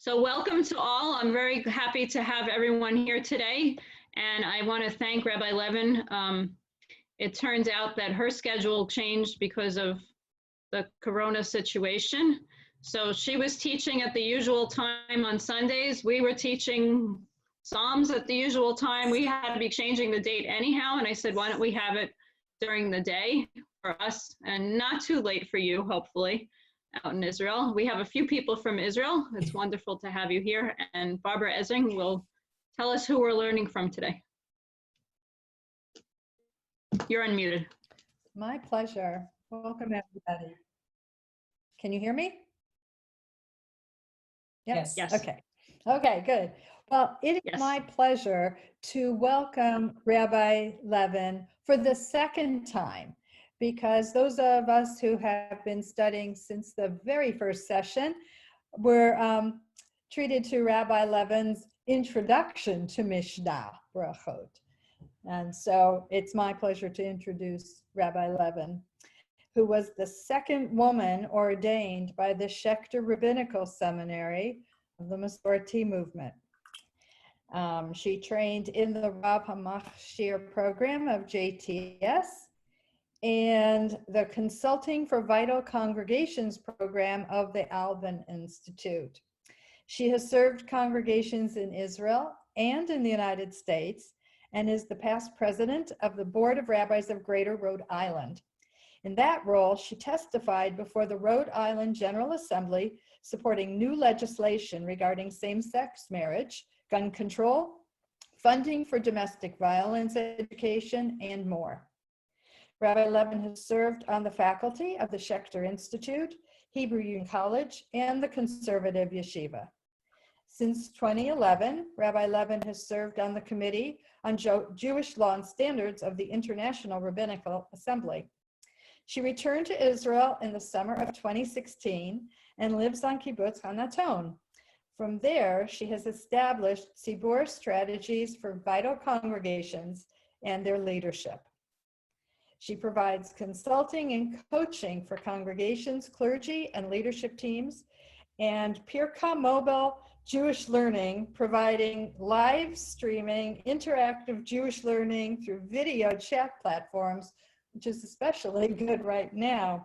So welcome to all. I'm very happy to have everyone here today. And I want to thank Rabbi Levin. It turns out that her schedule changed because of the corona situation. So she was teaching at the usual time on Sundays. We were teaching Psalms at the usual time. We had to be changing the date anyhow. And I said, why don't we have it during the day for us and not too late for you, hopefully, out in Israel. We have a few people from Israel. It's wonderful to have you here. And Barbara Ezing will tell us who we're learning from today. You're unmuted. My pleasure. Welcome, everybody. Can you hear me? Yep. Yes. Okay. Okay, good. Well, it is my pleasure to welcome Rabbi Levin for the second time, because those of us who have been studying since the very first session were treated to Rabbi Levin's introduction to Mishnah Berakhot. And so it's my pleasure to introduce Rabbi Levin, who was the second woman ordained by the Chapter Rabbinical Seminary of the Masorti movement. She trained in the Rav HaMachshir program of JTS and the Consulting for Vital Congregations program of the Alban Institute. She has served congregations in Israel and in the United States and is the past president of the Board of Rabbis of Greater Rhode Island. In that role, she testified before the Rhode Island General Assembly supporting new legislation regarding same-sex marriage, gun control, funding for domestic violence education, and more. Rabbi Levin has served on the faculty of the Schechter Institute, Hebrew Union College, and the Conservative Yeshiva. Since 2011, Rabbi Levin has served on the Committee on Jewish Law and Standards of the International Rabbinical Assembly. She returned to Israel in the summer of 2016 and lives on Kibbutz Hanaton. From there, she has established Tzibur strategies for vital congregations and their leadership. She provides consulting and coaching for congregations, clergy, and leadership teams, and Pirka Mobile Jewish Learning, providing live streaming, interactive Jewish learning through video chat platforms, which is especially good right now.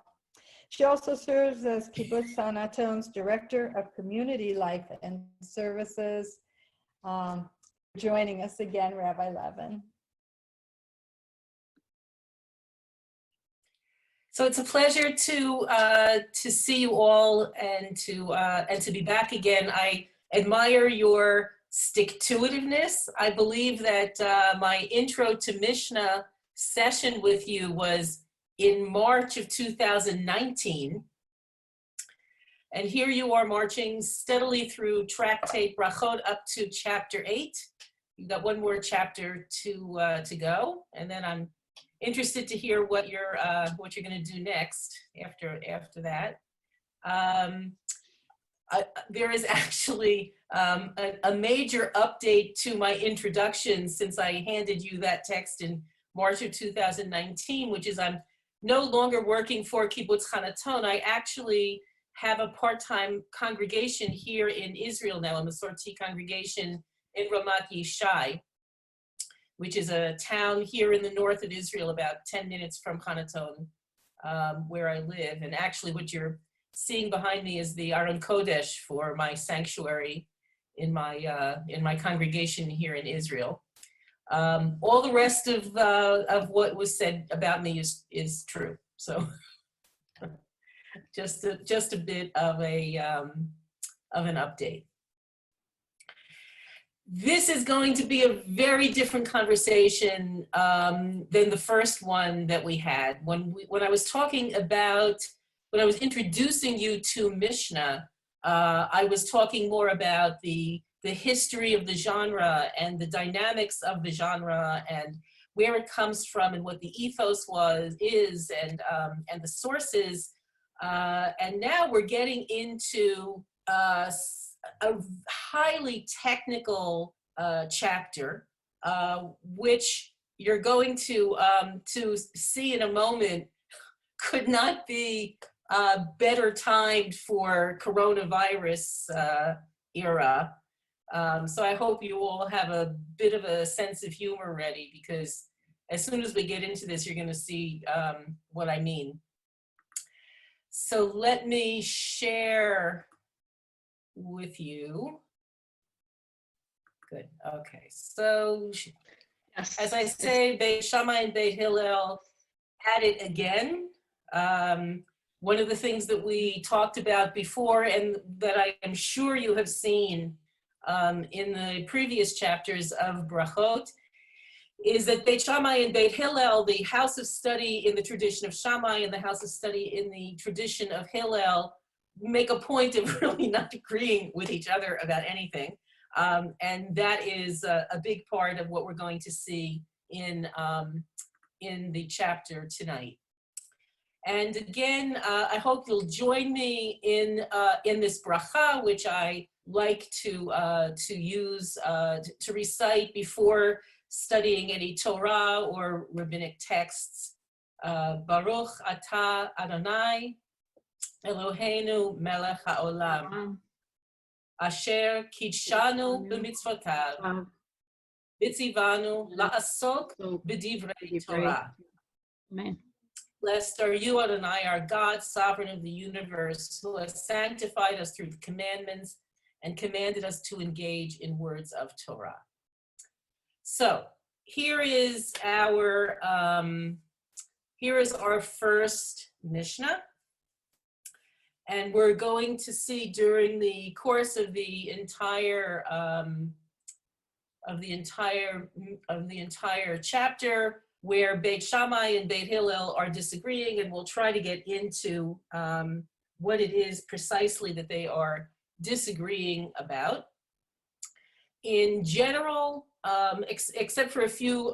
She also serves as Kibbutz Hanaton's Director of Community Life and Services. Joining us again, Rabbi Levin. So it's a pleasure to see you all and to be back again. I admire your stick-to-itiveness. I believe that my intro to Mishnah session with you was in March of 2019. And here you are marching steadily through Tractate Brachot up to chapter 8. You've got one more chapter to go, and then I'm interested to hear what you're going to do next after that. There is actually a major update to my introduction since I handed you that text in March of 2019, which is I'm no longer working for Kibbutz Hanaton. I actually have a part-time congregation here in Israel now, a Masorti congregation in Ramat Yishai, which is a town here in the north of Israel, about 10 minutes from Hanaton, where I live. And actually what you're seeing behind me is the Aron Kodesh for my sanctuary in my congregation here in Israel. All the rest of what was said about me is true. So just a bit of an update. This is going to be a very different conversation than the first one that we had. When I was introducing you to Mishnah, I was talking more about the history of the genre and the dynamics of the genre and where it comes from and what the ethos is and the sources. And now we're getting into a highly technical chapter, which you're going to see in a moment could not be better timed for coronavirus era. So I hope you all have a bit of a sense of humor ready, because as soon as we get into this, you're going to see what I mean. So let me share with you. Good. Okay. So Yes. as I say, Beit Shammai and Beit Hillel at it again. One of the things that we talked about before, and that I am sure you have seen in the previous chapters of Berachot, is that Beit Shammai and Beit Hillel, the house of study in the tradition of Shammai and the house of study in the tradition of Hillel, make a point of really not agreeing with each other about anything. And that is a big part of what we're going to see in the chapter tonight. And again, I hope you'll join me in this bracha, which I like to use to recite before studying any Torah or rabbinic texts. Baruch atah Adonai Eloheinu melech haolam asher kidshanu b'mitzvotav v'tzivanu la'asok b'divrei Torah. Amen. Blessed are you, Adonai, our God, sovereign of the universe, who has sanctified us through the commandments and commanded us to engage in words of Torah. So here is our first Mishnah, and we're going to see during the course of the entire chapter where Beit Shammai and Beit Hillel are disagreeing, and we'll try to get into what it is precisely that they are disagreeing about. In general, except for a few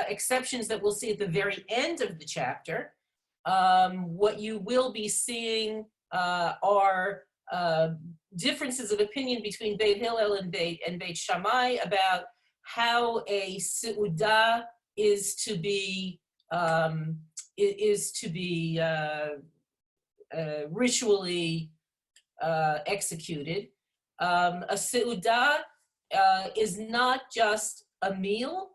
exceptions that we'll see at the very end of the chapter, what you will be seeing are differences of opinion between Beit Hillel and Beit Shammai about how a seudah is to be ritually executed. A seudah is not just a meal.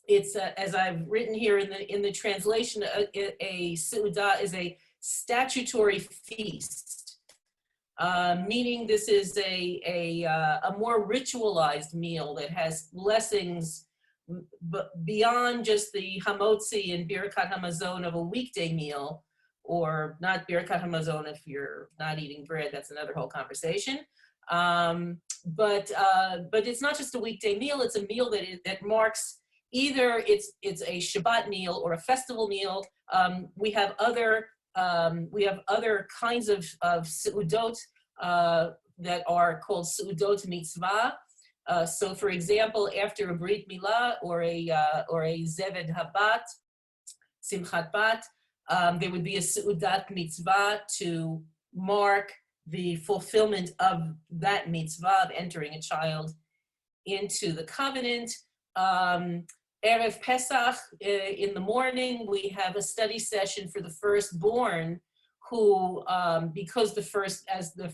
It's as I've written here in the translation, a seudah is a statutory feast, meaning this is a more ritualized meal that has blessings beyond just the hamotzi and birkat hamazon of a weekday meal, or not birkat hamazon if you're not eating bread. That's another whole conversation. But it's not just a weekday meal. It's a meal that marks either it's a Shabbat meal or a festival meal. We have other kinds of seudot that are called seudot mitzvah. So, for example, after a brit milah or a zeved habat, simchat bat, there would be a seudat mitzvah to mark the fulfillment of that mitzvah of entering a child into the covenant. Erev Pesach, in the morning, we have a study session for the firstborn, who, because the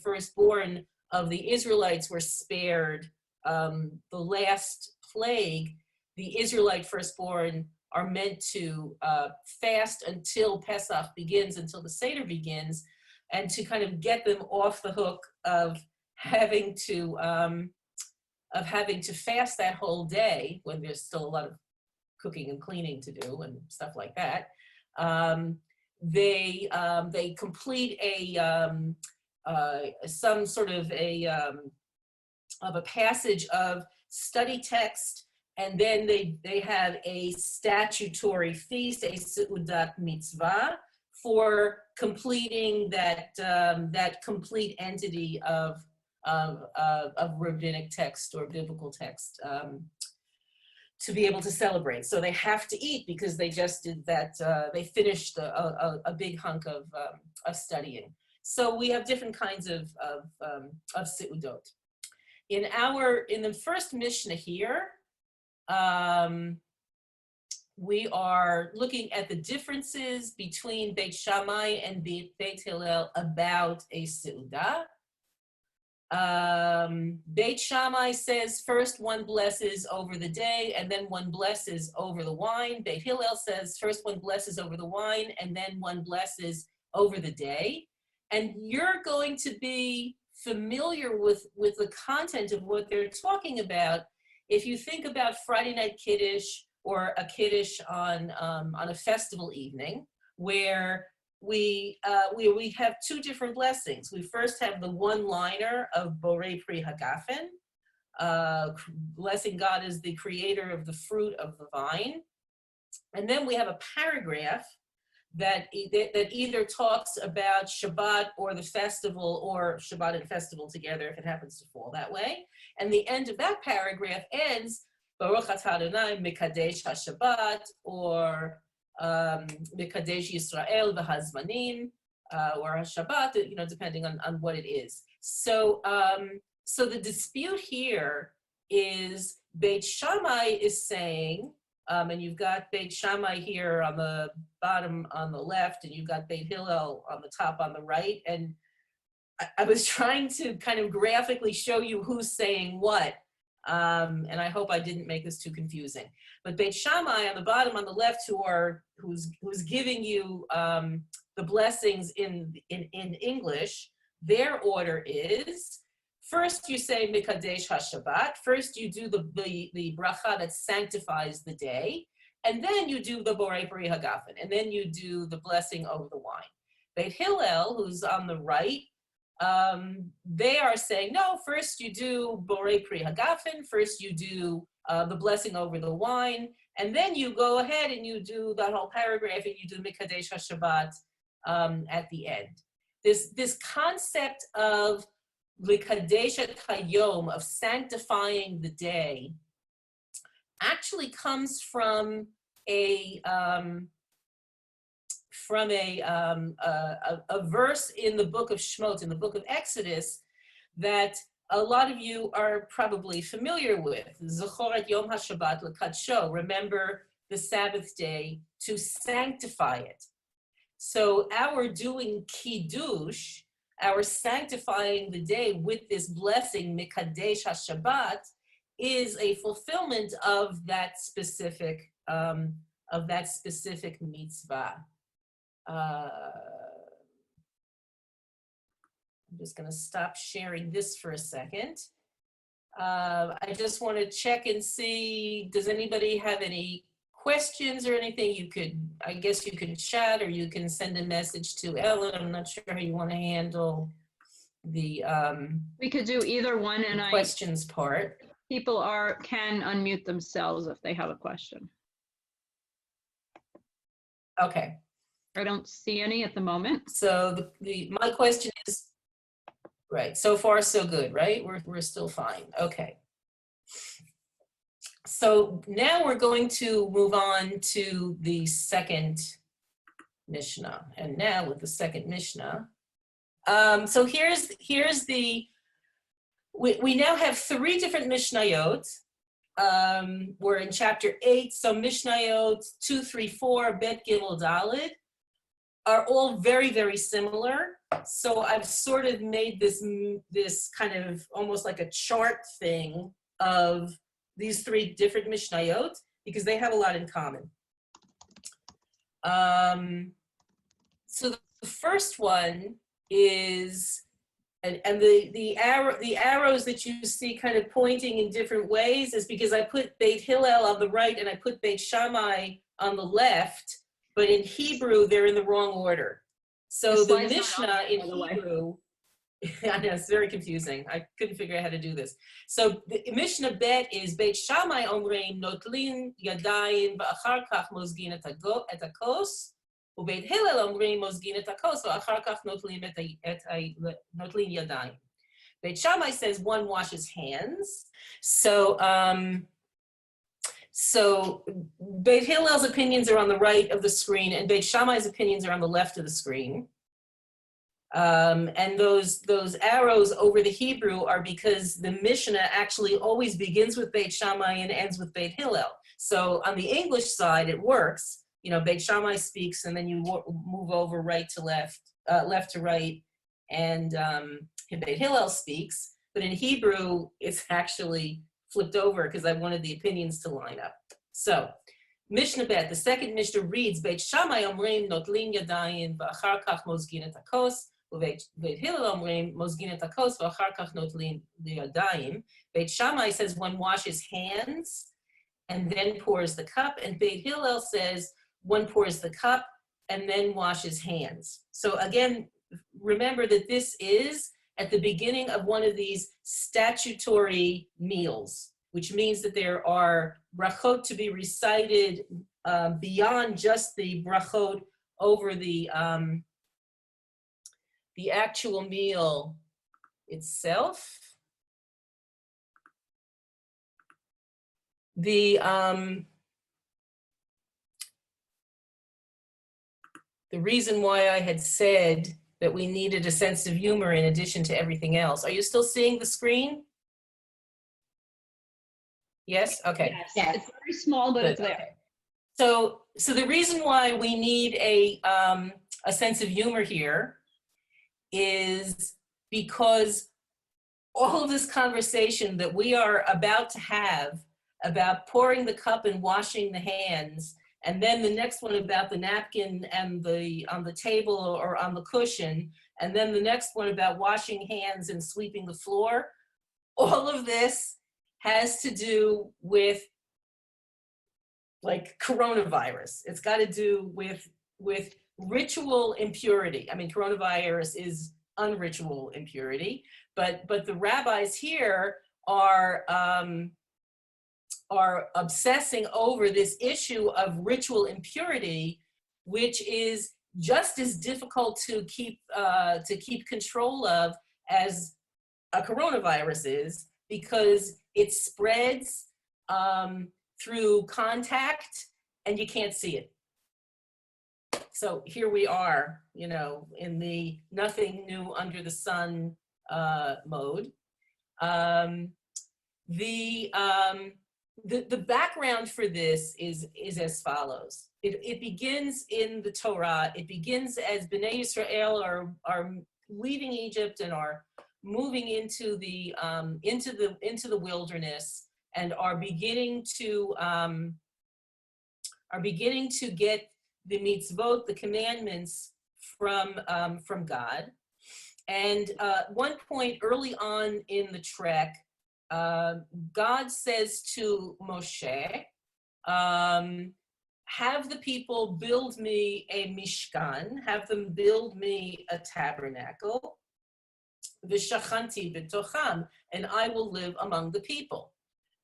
firstborn of the Israelites were spared the last plague, the Israelite firstborn are meant to fast until Pesach begins, until the Seder begins, and to kind of get them off the hook of having to fast that whole day when there's still a lot of cooking and cleaning to do and stuff like that. They complete some sort of a passage of study text, and then they have a statutory feast, a seudat mitzvah, for completing that complete entity of rabbinic text or biblical text to be able to celebrate. So they have to eat because they just did that. They finished a big hunk of studying. So we have different kinds of seudot. In the first Mishnah here, we are looking at the differences between Beit Shammai and Beit Hillel about a seudah. Beit Shammai says first one blesses over the day and then one blesses over the wine. Beit Hillel says first one blesses over the wine and then one blesses over the day. And you're going to be familiar with the content of what they're talking about if you think about Friday night Kiddush or a Kiddush on a festival evening where we have two different blessings. We first have the one-liner of Borei Pri Hagafen, blessing God as the creator of the fruit of the vine. And then we have a paragraph that either talks about Shabbat or the festival, or Shabbat and festival together if it happens to fall that way. And the end of that paragraph ends, Baruch atah Adonai Mekadesh HaShabbat, or Mekadesh Yisrael v'Hazmanim, or HaShabbat, depending on what it is. So, so the dispute here is Beit Shammai is saying, and you've got Beit Shammai here on the bottom on the left, and you've got Beit Hillel on the top on the right. And I was trying to kind of graphically show you who's saying what. And I hope I didn't make this too confusing. But Beit Shammai on the bottom on the left, who's giving you the blessings in English, their order is, first you say Mikadesh HaShabbat, first you do the bracha that sanctifies the day, and then you do the Borei Pri Hagafen, and then you do the blessing over the wine. Beit Hillel, who's on the right, they are saying, no, first you do Borei Pri Hagafen, first you do the blessing over the wine, and then you go ahead and you do that whole paragraph and you do Mikadesh HaShabbat at the end. This concept of L'Kadesh et Hayom, of sanctifying the day, actually comes from a verse in the book of Shmot, in the book of Exodus, that a lot of you are probably familiar with. Zachor et Yom HaShabbat l'kadsho, remember the Sabbath day to sanctify it. So our doing Kiddush, our sanctifying the day with this blessing, Mikadesh HaShabbat, is a fulfillment of that specific mitzvah. I'm just going to stop sharing this for a second. I just want to check and see, does anybody have any questions or anything? I guess you can chat, or you can send a message to Ellen. I'm not sure how you want to handle the we could do either one, and questions part. People can unmute themselves if they have a question. Okay. I don't see any at the moment. So my question is, right, so far so good, right? We're still fine. Okay. So now we're going to move on to the second Mishnah. And now with the second Mishnah, so here's we now have 3 different Mishnayot. We're in chapter 8, so Mishnayot 2, 3, 4, Bet Gimel Daled are all very, very similar. So I've sort of made this kind of almost like a chart thing of these 3 different Mishnayot because they have a lot in common. So the first one is, and the arrows that you see kind of pointing in different ways is because I put Beit Hillel on the right and I put Beit Shammai on the left, but in Hebrew they're in the wrong order. So the Mishnah in Hebrew, I know, it's very confusing. I couldn't figure out how to do this. So the Mishnah Bet is Beit Shammai Omreim Notlin Yadayim V'achar Kach Mozgin et HaKos, Ubeit Hillel Omreim Mozgin et HaKos V'achar Kach Notlin Yadayim. Beit Shammai says one washes hands. So so Beit Hillel's opinions are on the right of the screen, and Beit Shammai's opinions are on the left of the screen. And those arrows over the Hebrew are because the Mishnah actually always begins with Beit Shammai and ends with Beit Hillel. So on the English side, it works. You know, Beit Shammai speaks, and then you move over right to left, left to right, and Beit Hillel speaks. but in Hebrew, it's actually flipped over because I wanted the opinions to line up. So, Mishnah Bet, the second Mishnah reads, Beit Shammai omrim notlin yadayim v'achar kach mozgin et hakos, Beit Hillel omrim mozgin et hakos v'achar kach notlin yadayim. Beit Shammai says one washes hands and then pours the cup, and Beit Hillel says one pours the cup and then washes hands. So again, remember that this is at the beginning of one of these statutory meals, which means that there are brachot to be recited beyond just the brachot over the actual meal itself. The reason why I had said that we needed a sense of humor in addition to everything else. Are you still seeing the screen? Yes? Okay. Yes. It's very small, but Good. it's there. Okay. So the reason why we need a sense of humor here is because all of this conversation that we are about to have about pouring the cup and washing the hands, and then the next one about the napkin and on the table or on the cushion, and then the next one about washing hands and sweeping the floor, all of this has to do with like coronavirus. It's got to do with ritual impurity. I mean, coronavirus is unritual impurity, but the rabbis here are obsessing over this issue of ritual impurity, which is just as difficult to keep control of as a coronavirus is, because it spreads through contact and you can't see it. So here we are, you know, in the nothing new under the sun mode. The background for this is as follows. It begins in the Torah. It begins as Bnei Yisrael are leaving Egypt and are moving into the wilderness, and are beginning to get the mitzvot, the commandments from God. And one point early on in the trek, God says to Moshe, have the people build me a mishkan, have them build me a tabernacle, v'shachanti b'tocham, and I will live among the people.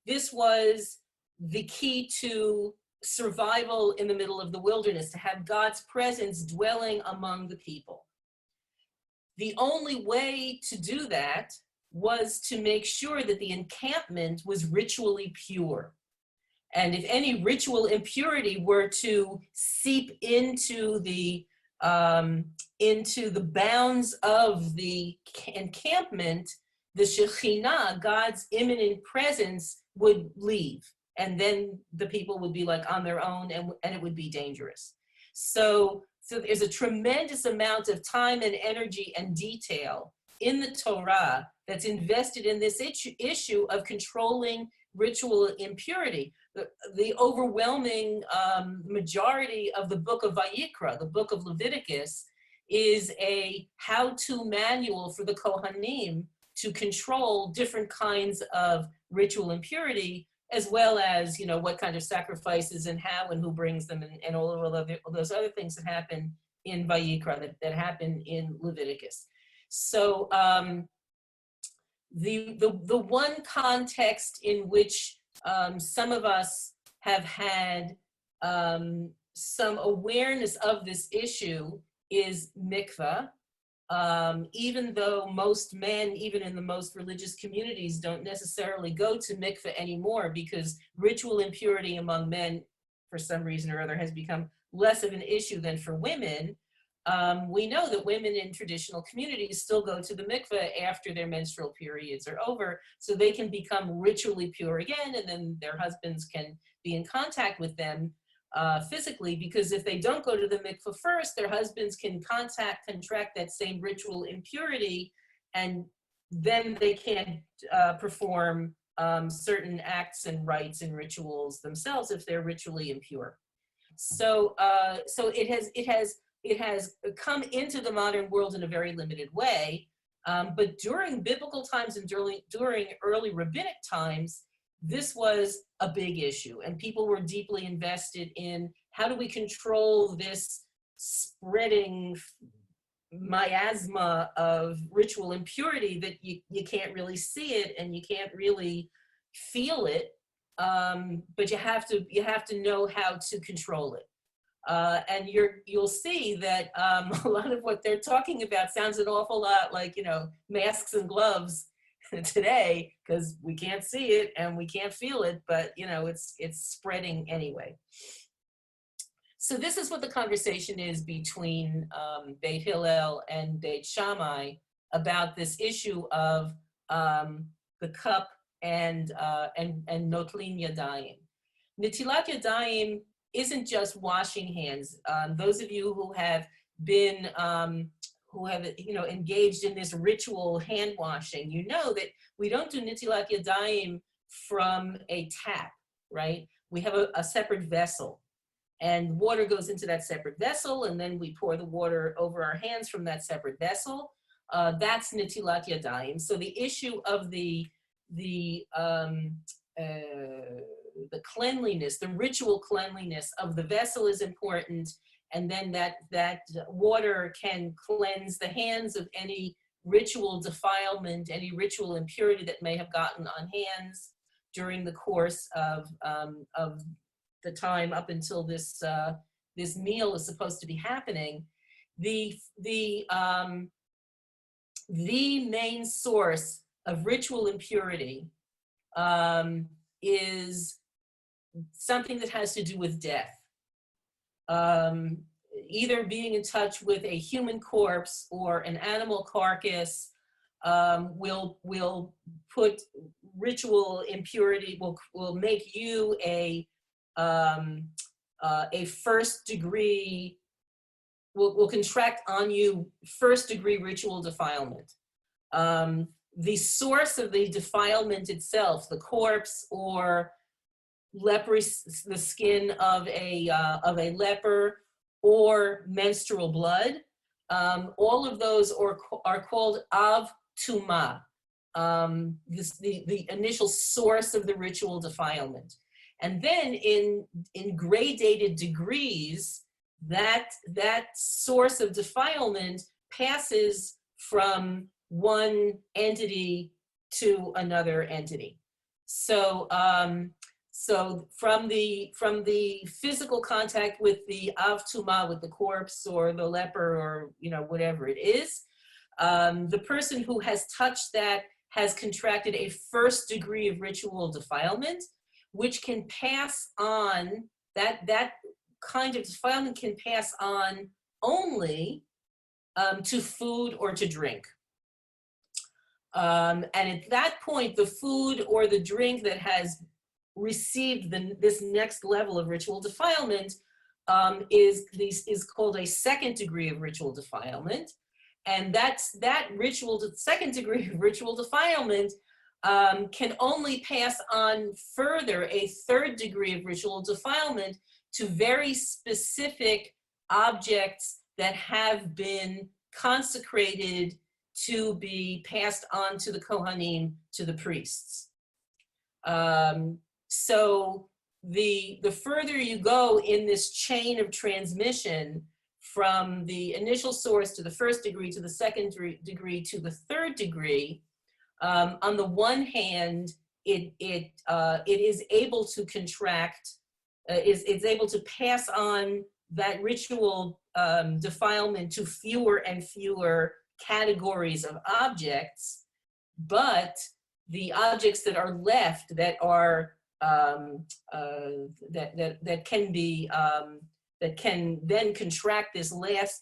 This was the key to survival in the middle of the wilderness, to have God's presence dwelling among the people. The only way to do that was to make sure that the encampment was ritually pure. And if any ritual impurity were to seep into the bounds of the encampment, the Shekhinah, God's imminent presence, would leave. And then the people would be like on their own, and it would be dangerous. So there's a tremendous amount of time and energy and detail in the Torah that's invested in this issue of controlling ritual impurity. The overwhelming majority of the book of Vayikra, the book of Leviticus, is a how-to manual for the Kohanim to control different kinds of ritual impurity, as well as, you know, what kind of sacrifices and how and who brings them, and all of those other things that happen in Vayikra that happen in Leviticus. So the one context in which some of us have had some awareness of this issue is mikveh. Even though most men, even in the most religious communities, don't necessarily go to mikveh anymore, because ritual impurity among men, for some reason or other, has become less of an issue than for women. We know that women in traditional communities still go to the mikveh after their menstrual periods are over, so they can become ritually pure again, and then their husbands can be in contact with them physically, because if they don't go to the mikveh first, their husbands can contract that same ritual impurity and then they can't perform certain acts and rites and rituals themselves if they're ritually impure. So, so it has come into the modern world in a very limited way. But during biblical times and during early rabbinic times, this was a big issue, and people were deeply invested in how do we control this spreading miasma of ritual impurity that you can't really see it and you can't really feel it, but you have to know how to control it. And you'll see that a lot of what they're talking about sounds an awful lot like, you know, masks and gloves today, because we can't see it and we can't feel it, but you know, it's spreading anyway. So this is what the conversation is between Beit Hillel and Beit Shammai about this issue of the cup and Notlin Yadayim. Netilat Yadayim isn't just washing hands. Those of you who have been engaged in this ritual hand washing, you know that we don't do Netilat Yadayim from a tap, right? We have a separate vessel, and water goes into that separate vessel, and then we pour the water over our hands from that separate vessel. That's Netilat Yadayim. So the issue of the cleanliness, the ritual cleanliness of the vessel is important, and then that water can cleanse the hands of any ritual defilement, any ritual impurity that may have gotten on hands during the course of the time up until this this meal is supposed to be happening. The main source of ritual impurity is something that has to do with death. Either being in touch with a human corpse or an animal carcass will put ritual impurity, will make you a first degree, will contract on you first degree ritual defilement. The source of the defilement itself, the corpse or leprosy, the skin of a leper, or menstrual blood, all of those are called av tuma, the initial source of the ritual defilement. And then in gradated degrees, that source of defilement passes from one entity to another entity. So so from the physical contact with the av tuma, with the corpse or the leper or whatever it is, the person who has touched that has contracted a first degree of ritual defilement, which can pass on, that kind of defilement can pass on only to food or to drink. And at that point, the food or the drink that has received this next level of ritual defilement is called a second degree of ritual defilement. And that second degree of ritual defilement can only pass on further a third degree of ritual defilement to very specific objects that have been consecrated to be passed on to the Kohanim, to the priests. So the further you go in this chain of transmission from the initial source to the first degree, to the second degree, to the third degree, on the one hand, it is able to contract, it's able to pass on that ritual defilement to fewer and fewer categories of objects, but the objects that are left that are that can then contract these last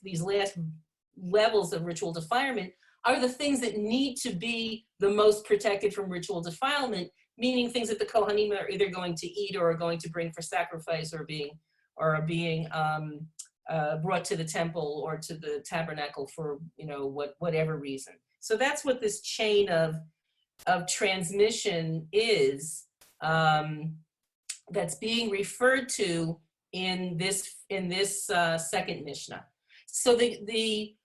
levels of ritual defilement are the things that need to be the most protected from ritual defilement, meaning things that the Kohanim are either going to eat or are going to bring for sacrifice or are being brought to the temple or to the tabernacle for whatever reason. So that's what this chain of transmission is, that's being referred to in this second Mishnah. So the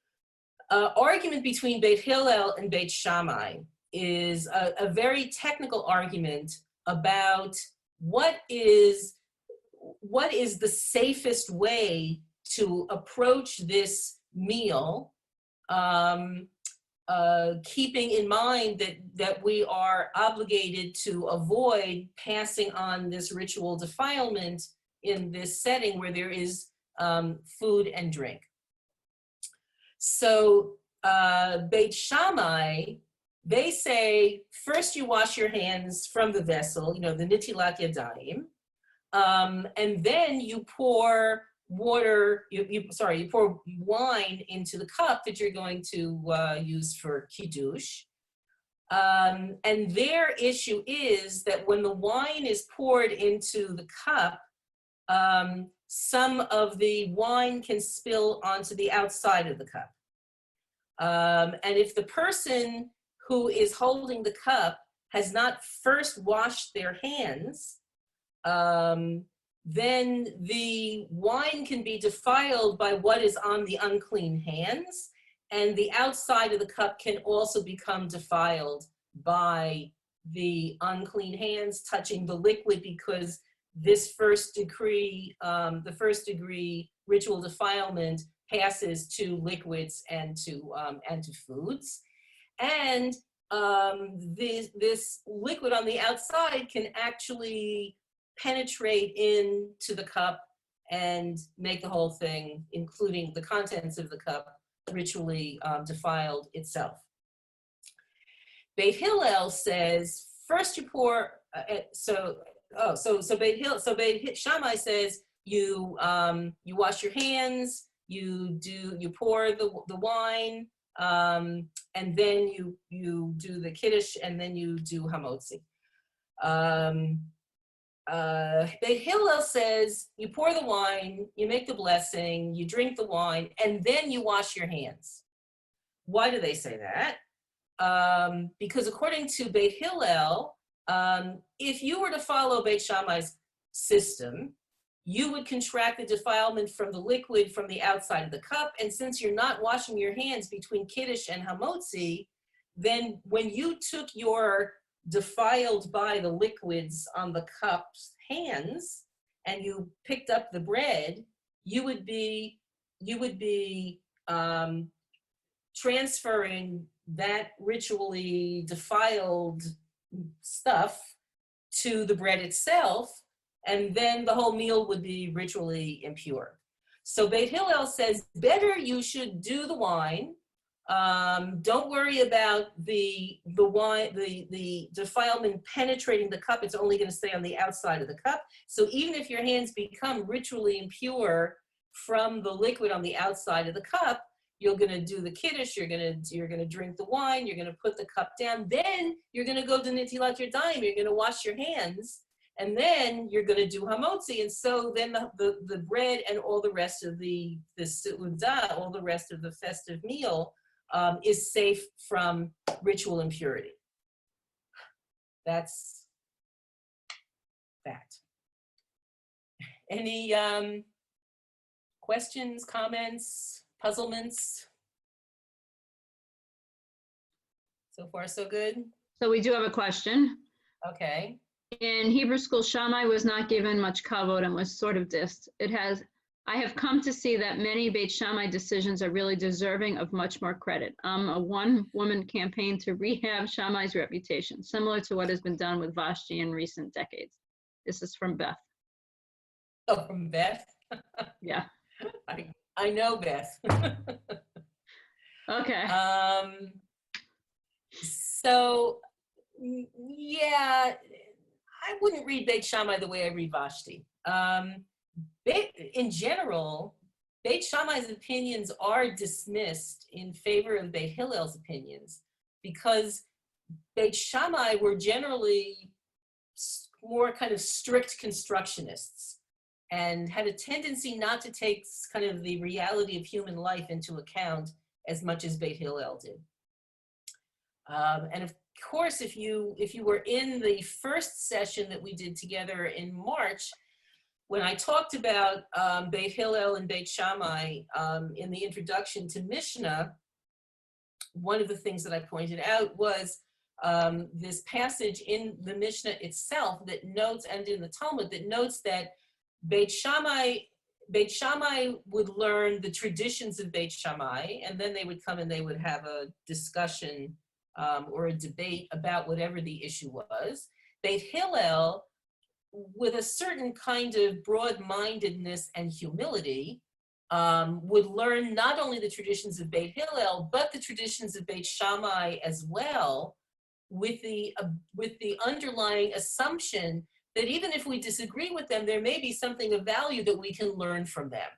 argument between Beit Hillel and Beit Shammai is a very technical argument about what is the safest way to approach this meal, keeping in mind that we are obligated to avoid passing on this ritual defilement in this setting where there is food and drink. So Beit Shammai, they say, first you wash your hands from the vessel, the nitilat yadayim, and then you pour water, you pour wine into the cup that you're going to use for kiddush. And their issue is that when the wine is poured into the cup, some of the wine can spill onto the outside of the cup. And if the person who is holding the cup has not first washed their hands, then the wine can be defiled by what is on the unclean hands, and the outside of the cup can also become defiled by the unclean hands touching the liquid, because this first degree ritual defilement passes to liquids and to foods. And this liquid on the outside can actually penetrate into the cup and make the whole thing, including the contents of the cup, ritually defiled itself. Beit Hillel says first you pour. Beit Shammai says you wash your hands, you pour the wine, and then you do the kiddush, and then you do hamotzi. Beit Hillel says you pour the wine, you make the blessing, you drink the wine, and then you wash your hands. Why do they say that? Because according to Beit Hillel, if you were to follow Beit Shammai's system, you would contract the defilement from the liquid from the outside of the cup, and since you're not washing your hands between kiddush and hamotzi, then when you took your defiled by the liquids on the cup's hands and you picked up the bread, you would be transferring that ritually defiled stuff to the bread itself, and then the whole meal would be ritually impure. So Beit Hillel says better you should do the wine. Don't worry about the wine, the defilement penetrating the cup. It's only going to stay on the outside of the cup. So even if your hands become ritually impure from the liquid on the outside of the cup, you're going to do the kiddush, you're going to drink the wine, you're going to put the cup down, then you're going to go to nitilat yadayim, you're going to wash your hands, and then you're going to do hamotzi. And so then the bread and all the rest of the seudah, all the rest of the festive meal is safe from ritual impurity. That's that. Any questions, comments, puzzlements? So far, so good? So we do have a question. Okay. In Hebrew school, Shammai was not given much kavod and was sort of dissed. I have come to see that many Beit Shammai decisions are really deserving of much more credit. A one-woman campaign to rehab Shammai's reputation, similar to what has been done with Vashti in recent decades. This is from Beth. Oh, from Beth? Yeah. I know Beth. Okay. So, yeah, I wouldn't read Beit Shammai the way I read Vashti. In general, Beit Shammai's opinions are dismissed in favor of Beit Hillel's opinions because Beit Shammai were generally more kind of strict constructionists and had a tendency not to take kind of the reality of human life into account as much as Beit Hillel did. And of course, if you were in the first session that we did together in March, when I talked about Beit Hillel and Beit Shammai in the introduction to Mishnah, one of the things that I pointed out was this passage in the Mishnah itself that notes, and in the Talmud, that notes that Beit Shammai would learn the traditions of Beit Shammai, and then they would come and they would have a discussion or a debate about whatever the issue was. Beit Hillel, with a certain kind of broad-mindedness and humility, would learn not only the traditions of Beit Hillel, but the traditions of Beit Shammai as well, with the underlying assumption that even if we disagree with them, there may be something of value that we can learn from them.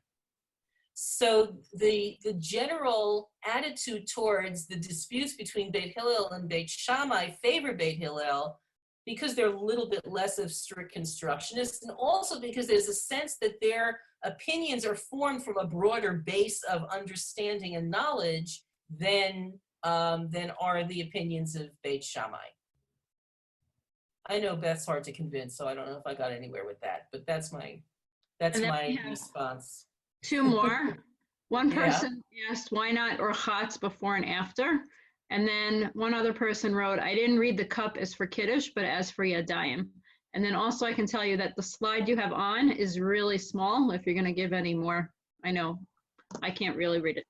So the general attitude towards the disputes between Beit Hillel and Beit Shammai favor Beit Hillel because they're a little bit less of strict constructionists, and also because there's a sense that their opinions are formed from a broader base of understanding and knowledge than are the opinions of Beit Shammai. I know Beth's hard to convince, so I don't know if I got anywhere with that, but that's my response. Two more. One person asked, why not orchatz before and after? And then one other person wrote, I didn't read the cup as for Kiddush, but as for Yadayim. And then also I can tell you that the slide you have on is really small. If you're going to give any more, I know I can't really read it.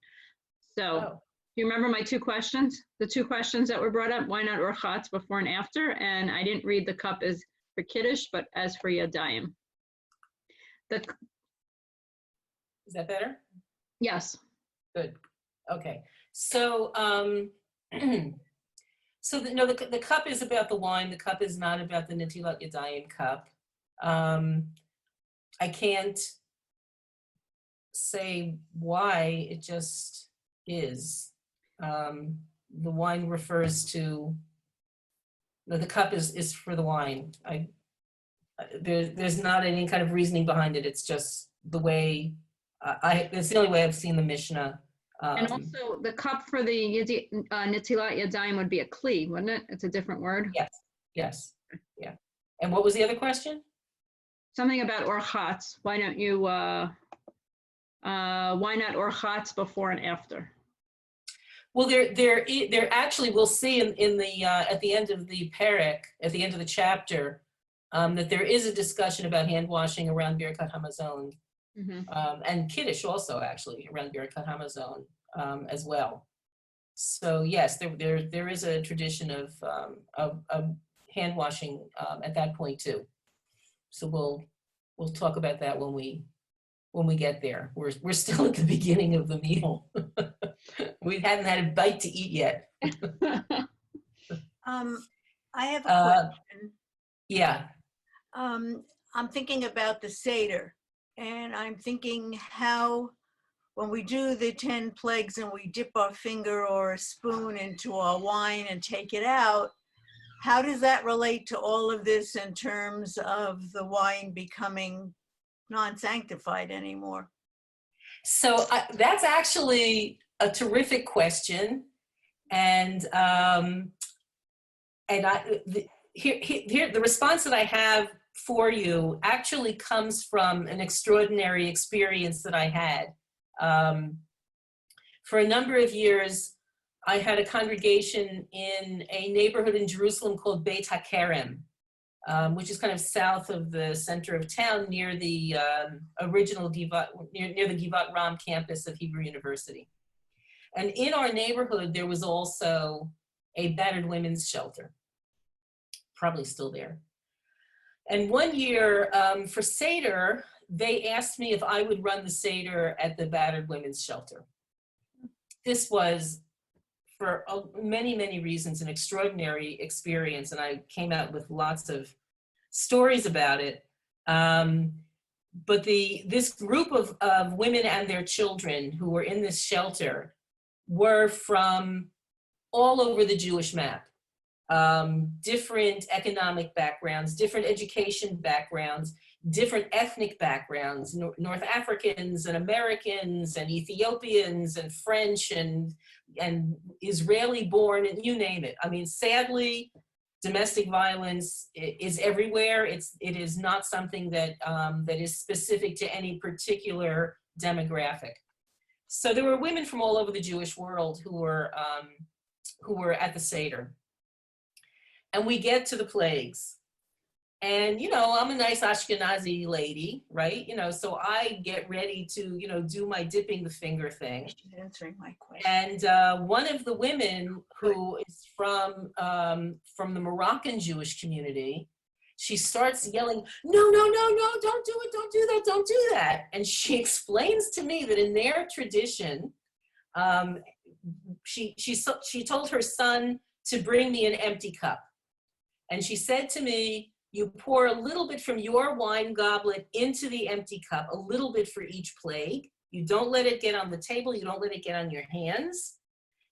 So do you remember my two questions? The two questions that were brought up, why not orchatz before and after? And I didn't read the cup as for Kiddush, but as for Yadayim. Is that better? Yes. Good. Okay. So, the cup is about the wine. The cup is not about the Netilat Yadayim cup. I can't say why, it just is. The wine refers to, the cup is for the wine. There's not any kind of reasoning behind it. It's just the way, it's the only way I've seen the Mishnah. And also the cup for the Netilat Yadayim would be a kli, wouldn't it? It's a different word. Yes. Yeah. And what was the other question? Something about orchatz. Why don't you, why not orchatz before and after? Well, there actually, we'll see in the at the end of the parak, at the end of the chapter, that there is a discussion about hand washing around Birkat Hamazon, and Kiddush also actually around Birkat Hamazon as well. So yes, there is a tradition of hand washing at that point too. So we'll talk about that when we get there. We're still at the beginning of the meal. We hadn't had a bite to eat yet. I have a question. Yeah. I'm thinking about the Seder, and I'm thinking how, when we do the 10 plagues and we dip our finger or a spoon into our wine and take it out, how does that relate to all of this in terms of the wine becoming non-sanctified anymore? So that's actually a terrific question, and here the response that I have for you actually comes from an extraordinary experience that I had. For a number of years, I had a congregation in a neighborhood in Jerusalem called Beit HaKerem, which is kind of south of the center of town, near the original near the Givat Ram campus of Hebrew University. And in our neighborhood, there was also a battered women's shelter, probably still there. And one year for Seder, they asked me if I would run the Seder at the battered women's shelter. This was, for many, many reasons, an extraordinary experience, and I came out with lots of stories about it. But this group of women and their children who were in this shelter were from all over the Jewish map. Different economic backgrounds, different education backgrounds, different ethnic backgrounds, North Africans and Americans and Ethiopians and French and Israeli born, and you name it. I mean, sadly, domestic violence is everywhere. It is not something that that is specific to any particular demographic. So there were women from all over the Jewish world who were at the Seder. And we get to the plagues. And, you know, I'm a nice Ashkenazi lady, right? You know, so I get ready to, you know, do my dipping the finger thing. She's answering my question. And one of the women who is from the Moroccan Jewish community, she starts yelling, no, no, no, no, don't do it, don't do that, don't do that. And she explains to me that in their tradition, she told her son to bring me an empty cup. And she said to me, you pour a little bit from your wine goblet into the empty cup, a little bit for each plague. You don't let it get on the table. You don't let it get on your hands.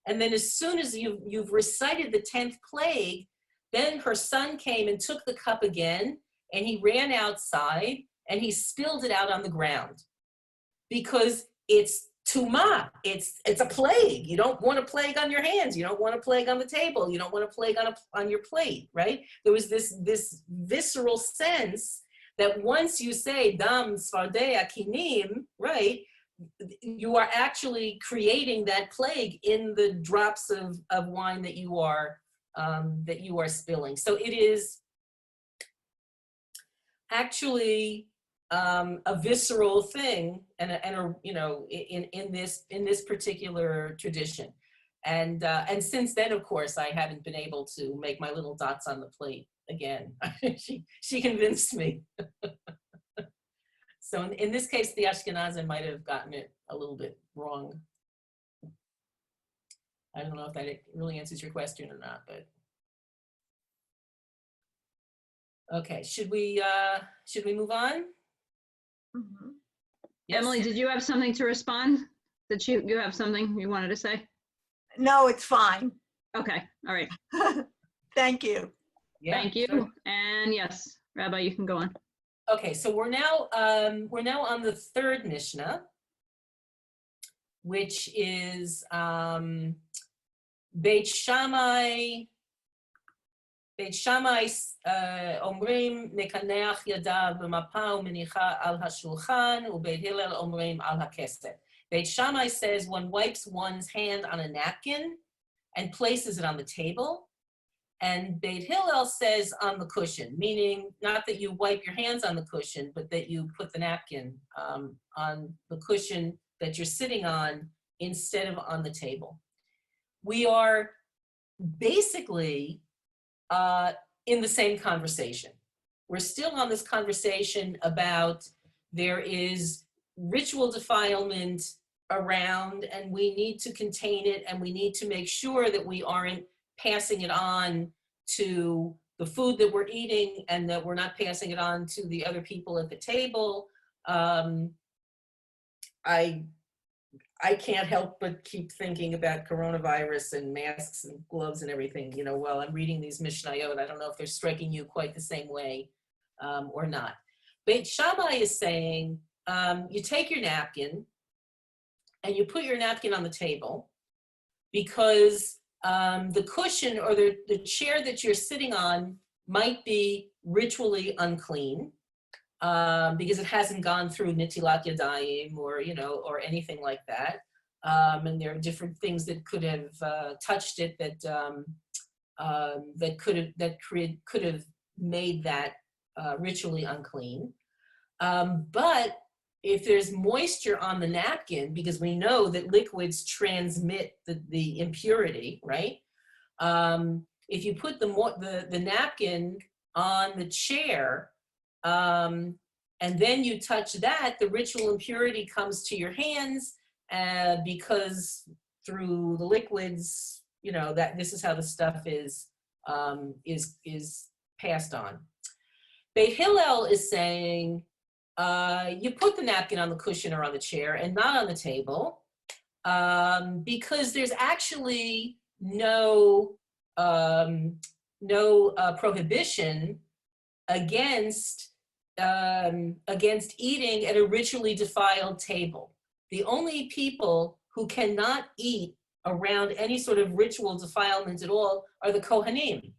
And then as soon as you've recited the 10th plague, then her son came and took the cup again, and he ran outside and he spilled it out on the ground because it's Tumah, it's a plague. You don't want a plague on your hands. You don't want a plague on the table. You don't want a plague on your plate, right? There was this visceral sense that once you say dam svardei akinim, right, you are actually creating that plague in the drops of wine that you are spilling. So it is actually a visceral thing, and a, you know, in this particular tradition, and since then, of course, I haven't been able to make my little dots on the plate again. she convinced me. So in this case, the Ashkenazim might have gotten it a little bit wrong. I don't know if that really answers your question or not, but okay. Should we move on? Mm-hmm. Yes. Emily, did you have something to respond? Did you have something you wanted to say? No, it's fine. Okay, all right. Thank you. Yeah, Thank you. sure. And yes, Rabbi, you can go on. Okay, so we're now on the third Mishnah, which is Beit Shammai. Beit Shammai omrim mekaneach yadav b'mapa u'menicha al hashulchan, u'Beit Hillel omrim al hakesef. Beit Shammai says one wipes one's hand on a napkin and places it on the table. And Beit Hillel says on the cushion, meaning not that you wipe your hands on the cushion, but that you put the napkin on the cushion that you're sitting on instead of on the table. We are basically in the same conversation. We're still on this conversation about there is ritual defilement around, and we need to contain it, and we need to make sure that we aren't passing it on to the food that we're eating, and that we're not passing it on to the other people at the table. I can't help but keep thinking about coronavirus and masks and gloves and everything, you know, while I'm reading these Mishnayot. I don't know if they're striking you quite the same way or not. Beit Shammai is saying, you take your napkin and you put your napkin on the table because the cushion or the chair that you're sitting on might be ritually unclean. Because it hasn't gone through nitilat yadayim or, you know, or anything like that. And there are different things that could have touched it that could have made that ritually unclean. But if there's moisture on the napkin, because we know that liquids transmit the impurity, right? If you put the napkin on the chair, and then you touch that, the ritual impurity comes to your hands because through the liquids, you know, that this is how the stuff is passed on. Beit Hillel is saying you put the napkin on the cushion or on the chair and not on the table because there's actually no prohibition against eating at a ritually defiled table. The only people who cannot eat around any sort of ritual defilement at all are the Kohanim.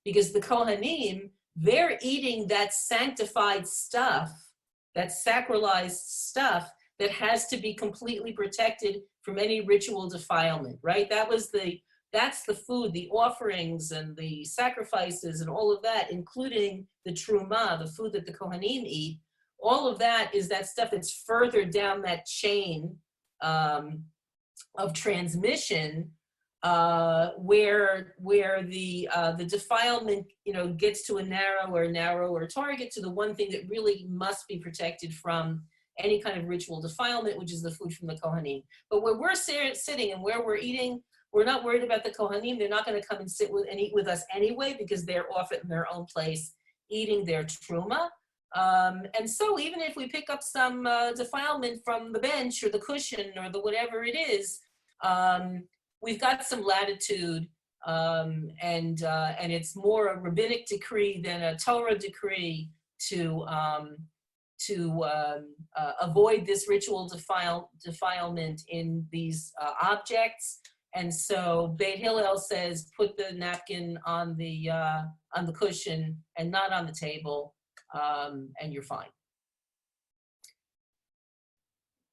Because the Kohanim, they're eating that sanctified stuff, that sacralized stuff that has to be completely protected from any ritual defilement, right? That's the food, the offerings and the sacrifices and all of that, including the truma, the food that the Kohanim eat. All of that is that stuff that's further down that chain of transmission, where the defilement, gets to a narrower target, to the one thing that really must be protected from any kind of ritual defilement, which is the food from the Kohanim. But where we're sitting and where we're eating, we're not worried about the Kohanim. They're not going to come and sit and eat with us anyway, because they're off in their own place eating their truma. And so even if we pick up some defilement from the bench or the cushion or the whatever it is, we've got some latitude, and it's more a rabbinic decree than a Torah decree to avoid this ritual defilement in these objects. And so Beit Hillel says, put the napkin on the cushion and not on the table, and you're fine.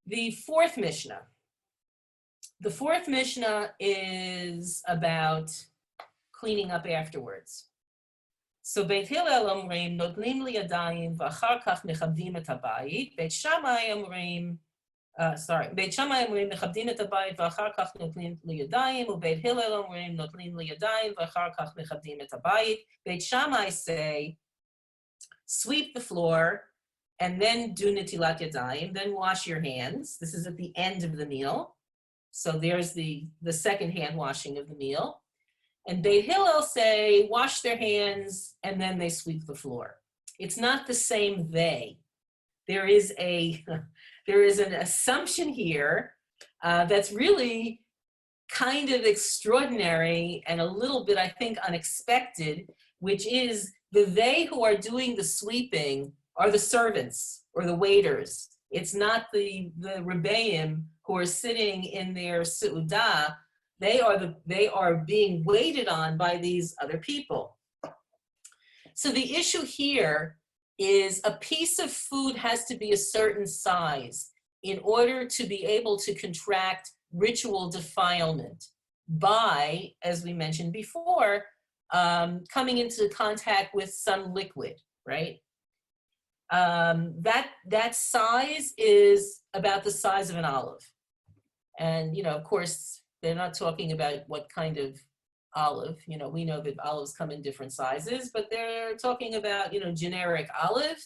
The fourth Mishnah is about cleaning up afterwards. So Beit Hillel omrim notnim li yadayim v'achar kach mechabdim et habayit. Beit Shammai omrim, Beit Shammai omrim mechabdim et habayit v'achar kach notnim li yadayim, uBeit Hillel omrim notnim li yadayim v'achar kach mechabdim et habayit. Beit Shammai say, sweep the floor and then do netilat yadayim, then wash your hands. This is at the end of the meal. So there's the second hand washing of the meal. And Beit Hillel say, wash their hands, and then they sweep the floor. It's not the same they. There is an assumption here that's really kind of extraordinary and a little bit, I think, unexpected, which is the they who are doing the sweeping are the servants or the waiters. It's not the rebbeim who are sitting in their seudah. They are being waited on by these other people. So the issue here is a piece of food has to be a certain size in order to be able to contract ritual defilement by, as we mentioned before, coming into contact with some liquid, right? That size is about the size of an olive. And, of course, they're not talking about what kind of olive. We know that olives come in different sizes, but they're talking about, generic olive.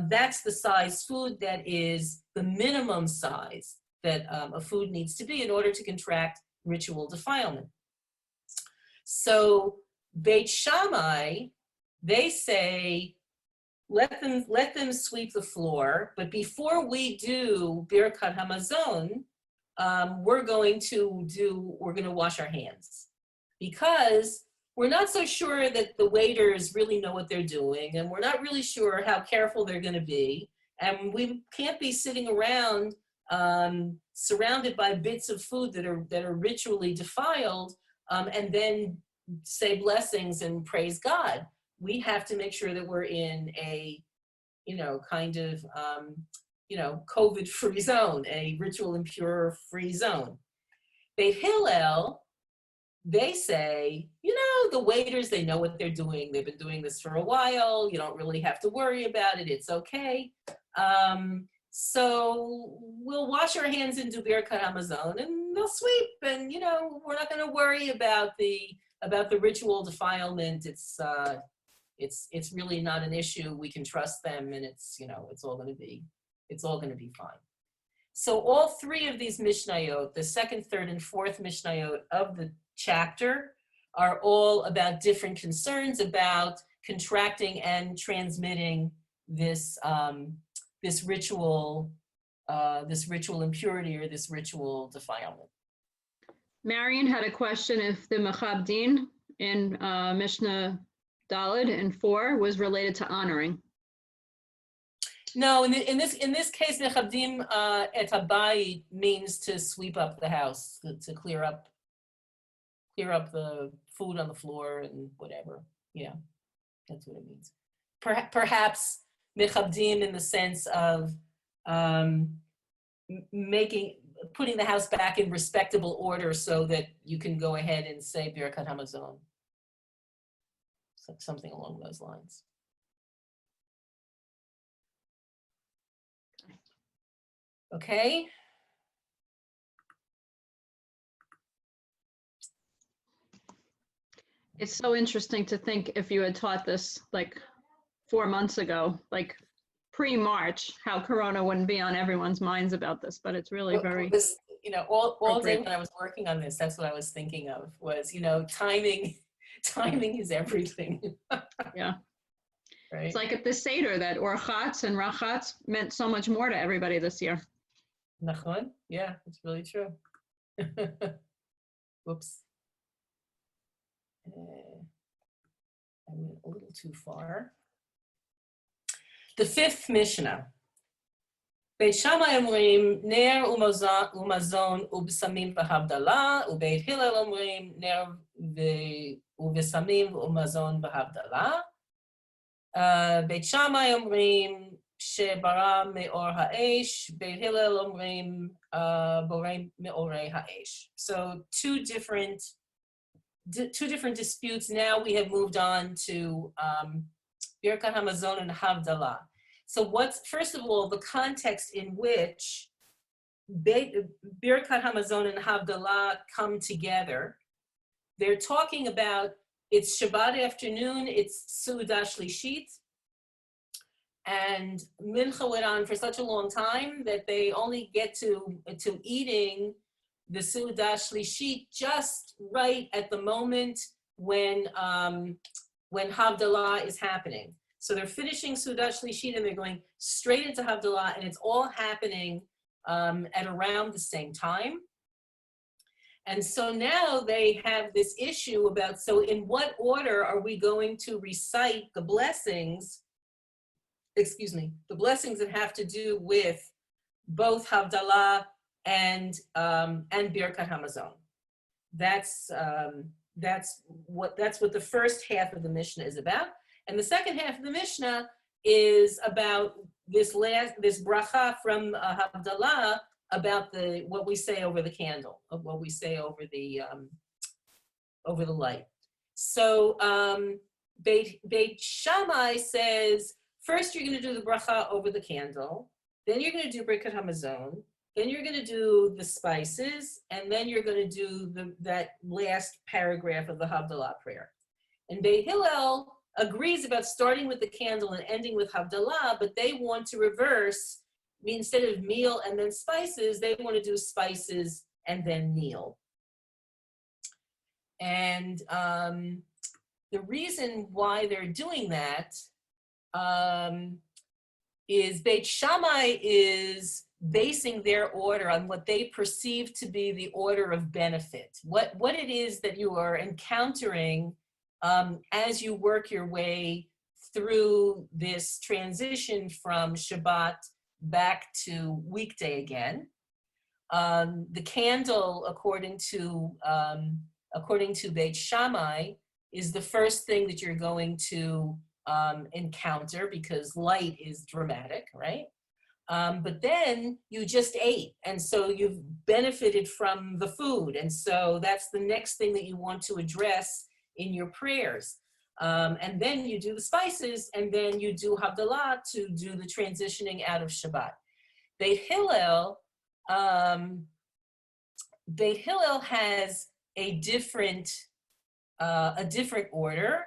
That's the size food that is the minimum size that a food needs to be in order to contract ritual defilement. So Beit Shammai, they say, let them sweep the floor, but before we do Birkat Hamazon, we're going to wash our hands, because we're not so sure that the waiters really know what they're doing, and we're not really sure how careful they're going to be, and we can't be sitting around surrounded by bits of food that are ritually defiled, and then say blessings and praise God. We have to make sure that we're in a, kind of, COVID-free zone, a ritual impure free zone. Beit Hillel, they say, the waiters, they know what they're doing. They've been doing this for a while. You don't really have to worry about it. It's okay. So we'll wash our hands and do Birkat Hamazon, and they'll sweep. And, we're not going to worry about the ritual defilement. It's really not an issue. We can trust them, and it's all going to be fine. So all three of these Mishnayot, the second, third, and fourth Mishnayot of the chapter, are all about different concerns about contracting and transmitting this ritual impurity or this ritual defilement. Marion had a question if the Mechabdin in Mishnah Daled and 4 was related to honoring. No, in this case, Mechabdim et habayit means to sweep up the house, to clear up clear up the food on the floor and whatever. Yeah, that's what it means. Perhaps mechabdim in the sense of putting the house back in respectable order so that you can go ahead and say Birkat Hamazon. Something along those lines. Okay. It's so interesting to think if you had taught this like 4 months ago, like pre-March, how Corona wouldn't be on everyone's minds about this, but it's really very, all day when I was working on this, that's what I was thinking of was, timing is everything. yeah. Right. It's like at the Seder that Orchatz and Rachatz meant so much more to everybody this year. Nachon? Yeah, it's really true. Whoops. I went a little too far. The fifth Mishnah. Beit Shammai omrim ner umazon ubsamim v'havdalah, ubeit Hillel omrim ner uvesamim umazon v'havdalah. Beit Shammai omrim shebara me'or ha'esh, Beit Hillel omrim borei me'orei ha'esh. So two different disputes. Now we have moved on to Birkat Hamazon and Havdalah. So what's, first of all, the context in which Birkat Hamazon and Havdalah come together. They're talking about, it's Shabbat afternoon, it's Seudah Shlishit, and Mincha went on for such a long time that they only get to eating the Seudah Shlishit just right at the moment when Havdalah is happening. So they're finishing Seudah Shlishit and they're going straight into Havdalah, and it's all happening at around the same time. And so now they have this issue about, so in what order are we going to recite the blessings, the blessings that have to do with both Havdalah and Birkat Hamazon. That's what the first half of the Mishnah is about. And the second half of the Mishnah is about this bracha from Havdalah, about what we say over the candle, of what we say over the light. So Beit Shammai says, first you're going to do the bracha over the candle, then you're going to do Birkat Hamazon, then you're going to do the spices, and then you're going to do that last paragraph of the Havdalah prayer. And Beit Hillel agrees about starting with the candle and ending with Havdalah, but they want to reverse. Instead of meal and then spices, they want to do spices and then meal. And the reason why they're doing that is Beit Shammai is basing their order on what they perceive to be the order of benefit, what it is that you are encountering as you work your way through this transition from Shabbat back to weekday again. The candle, according to Beit Shammai, is the first thing that you're going to encounter because light is dramatic, right? But then you just ate, and so you've benefited from the food, and so that's the next thing that you want to address in your prayers. And then you do the spices, and then you do Havdalah to do the transitioning out of Shabbat. Beit Hillel has a different order,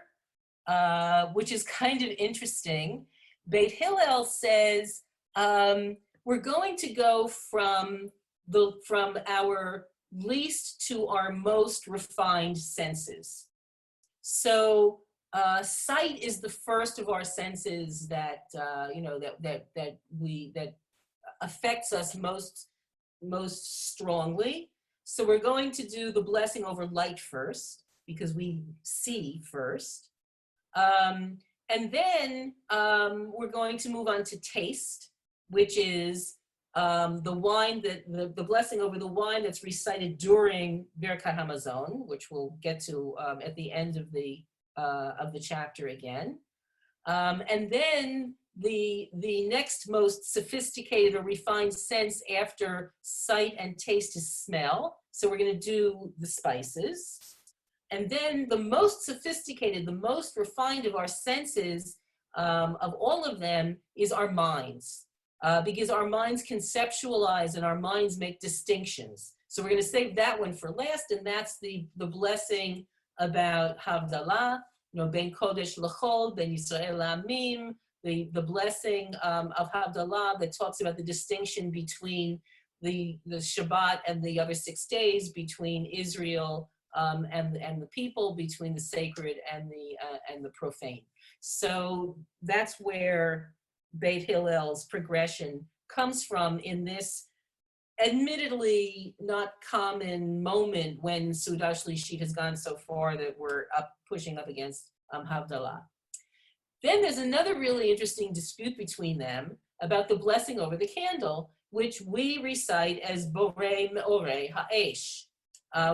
which is kind of interesting. Beit Hillel says we're going to go from our least to our most refined senses. So sight is the first of our senses that that affects us most strongly. So we're going to do the blessing over light first because we see first, and then we're going to move on to taste, which is the wine that the blessing over the wine that's recited during Birkat Hamazon, which we'll get to at the end of the chapter again. And then the next most sophisticated or refined sense after sight and taste is smell. So we're going to do the spices. And then the most sophisticated, the most refined of our senses, of all of them, is our minds. Because our minds conceptualize and our minds make distinctions. So we're going to save that one for last, and that's the blessing about Havdalah, Ben Kodesh L'chol, Ben Yisrael L'amim, the blessing of Havdalah that talks about the distinction between the Shabbat and the other 6 days, between Israel and the people, between the sacred and the profane. So that's where Beit Hillel's progression comes from in this admittedly not common moment when Suda Shlishit has gone so far that we're pushing up against Havdalah. Then there's another really interesting dispute between them about the blessing over the candle, which we recite as Borei Meorei Ha'esh,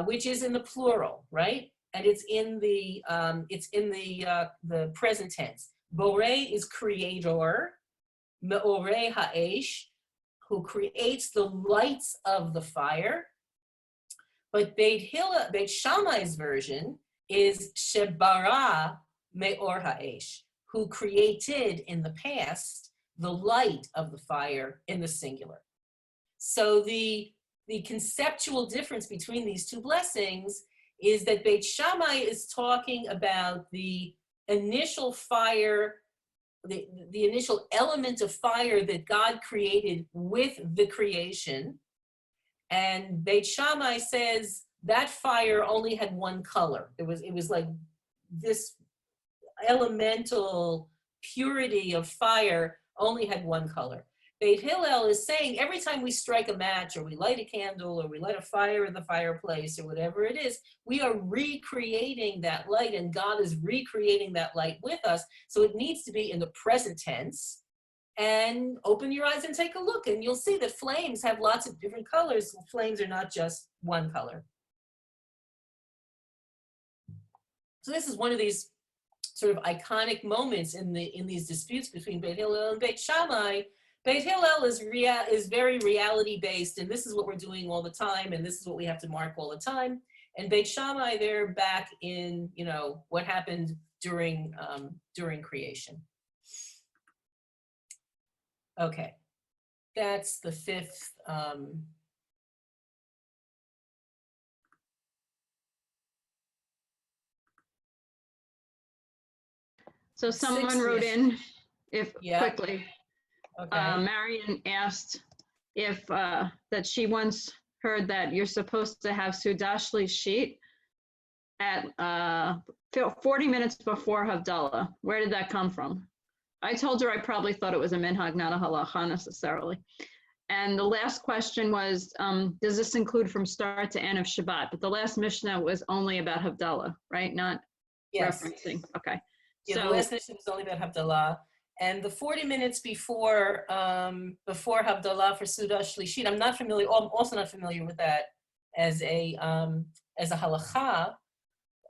which is in the plural, right? And it's in the present tense. Borei is creator, Meorei Ha'esh, who creates the lights of the fire. But Beit Shammai's version is Shebara Meor Ha'esh, who created in the past the light of the fire in the singular. So the conceptual difference between these two blessings is that Beit Shammai is talking about the initial fire, the initial element of fire that God created with the creation. And Beit Shammai says that fire only had one color. It was like this elemental purity of fire only had one color. Beit Hillel is saying every time we strike a match or we light a candle or we light a fire in the fireplace or whatever it is, we are recreating that light, and God is recreating that light with us. So it needs to be in the present tense. And open your eyes and take a look, and you'll see that flames have lots of different colors. Flames are not just one color. So this is one of these sort of iconic moments in these disputes between Beit Hillel and Beit Shammai. Beit Hillel is very reality based, and this is what we're doing all the time, and this is what we have to mark all the time. And Beit Shammai, they're back in what happened during creation. Okay, that's the fifth. So someone wrote in, quickly. Okay. Marion asked if that she once heard that you're supposed to have Suda Shlishit at 40 minutes before Havdalah. Where did that come from? I told her I probably thought it was a minhag, not a halacha necessarily. And the last question was, does this include from start to end of Shabbat? But the last Mishnah was only about Havdalah, right? Not referencing. Okay. Yeah, the last Mishnah was only about Havdalah. And the 40 minutes before Havdalah for Suda Shlishit, I'm also not familiar with that as a halacha,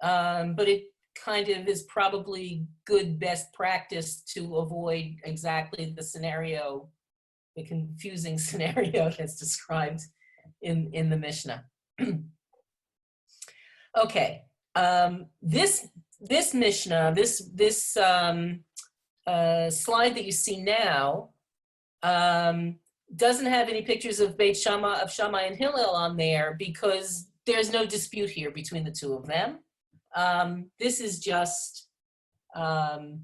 but it kind of is probably good best practice to avoid exactly the confusing scenario that's described in the Mishnah. Okay, this Mishnah, this slide that you see now doesn't have any pictures of Shammai and Hillel on there because there's no dispute here between the two of them. This is just the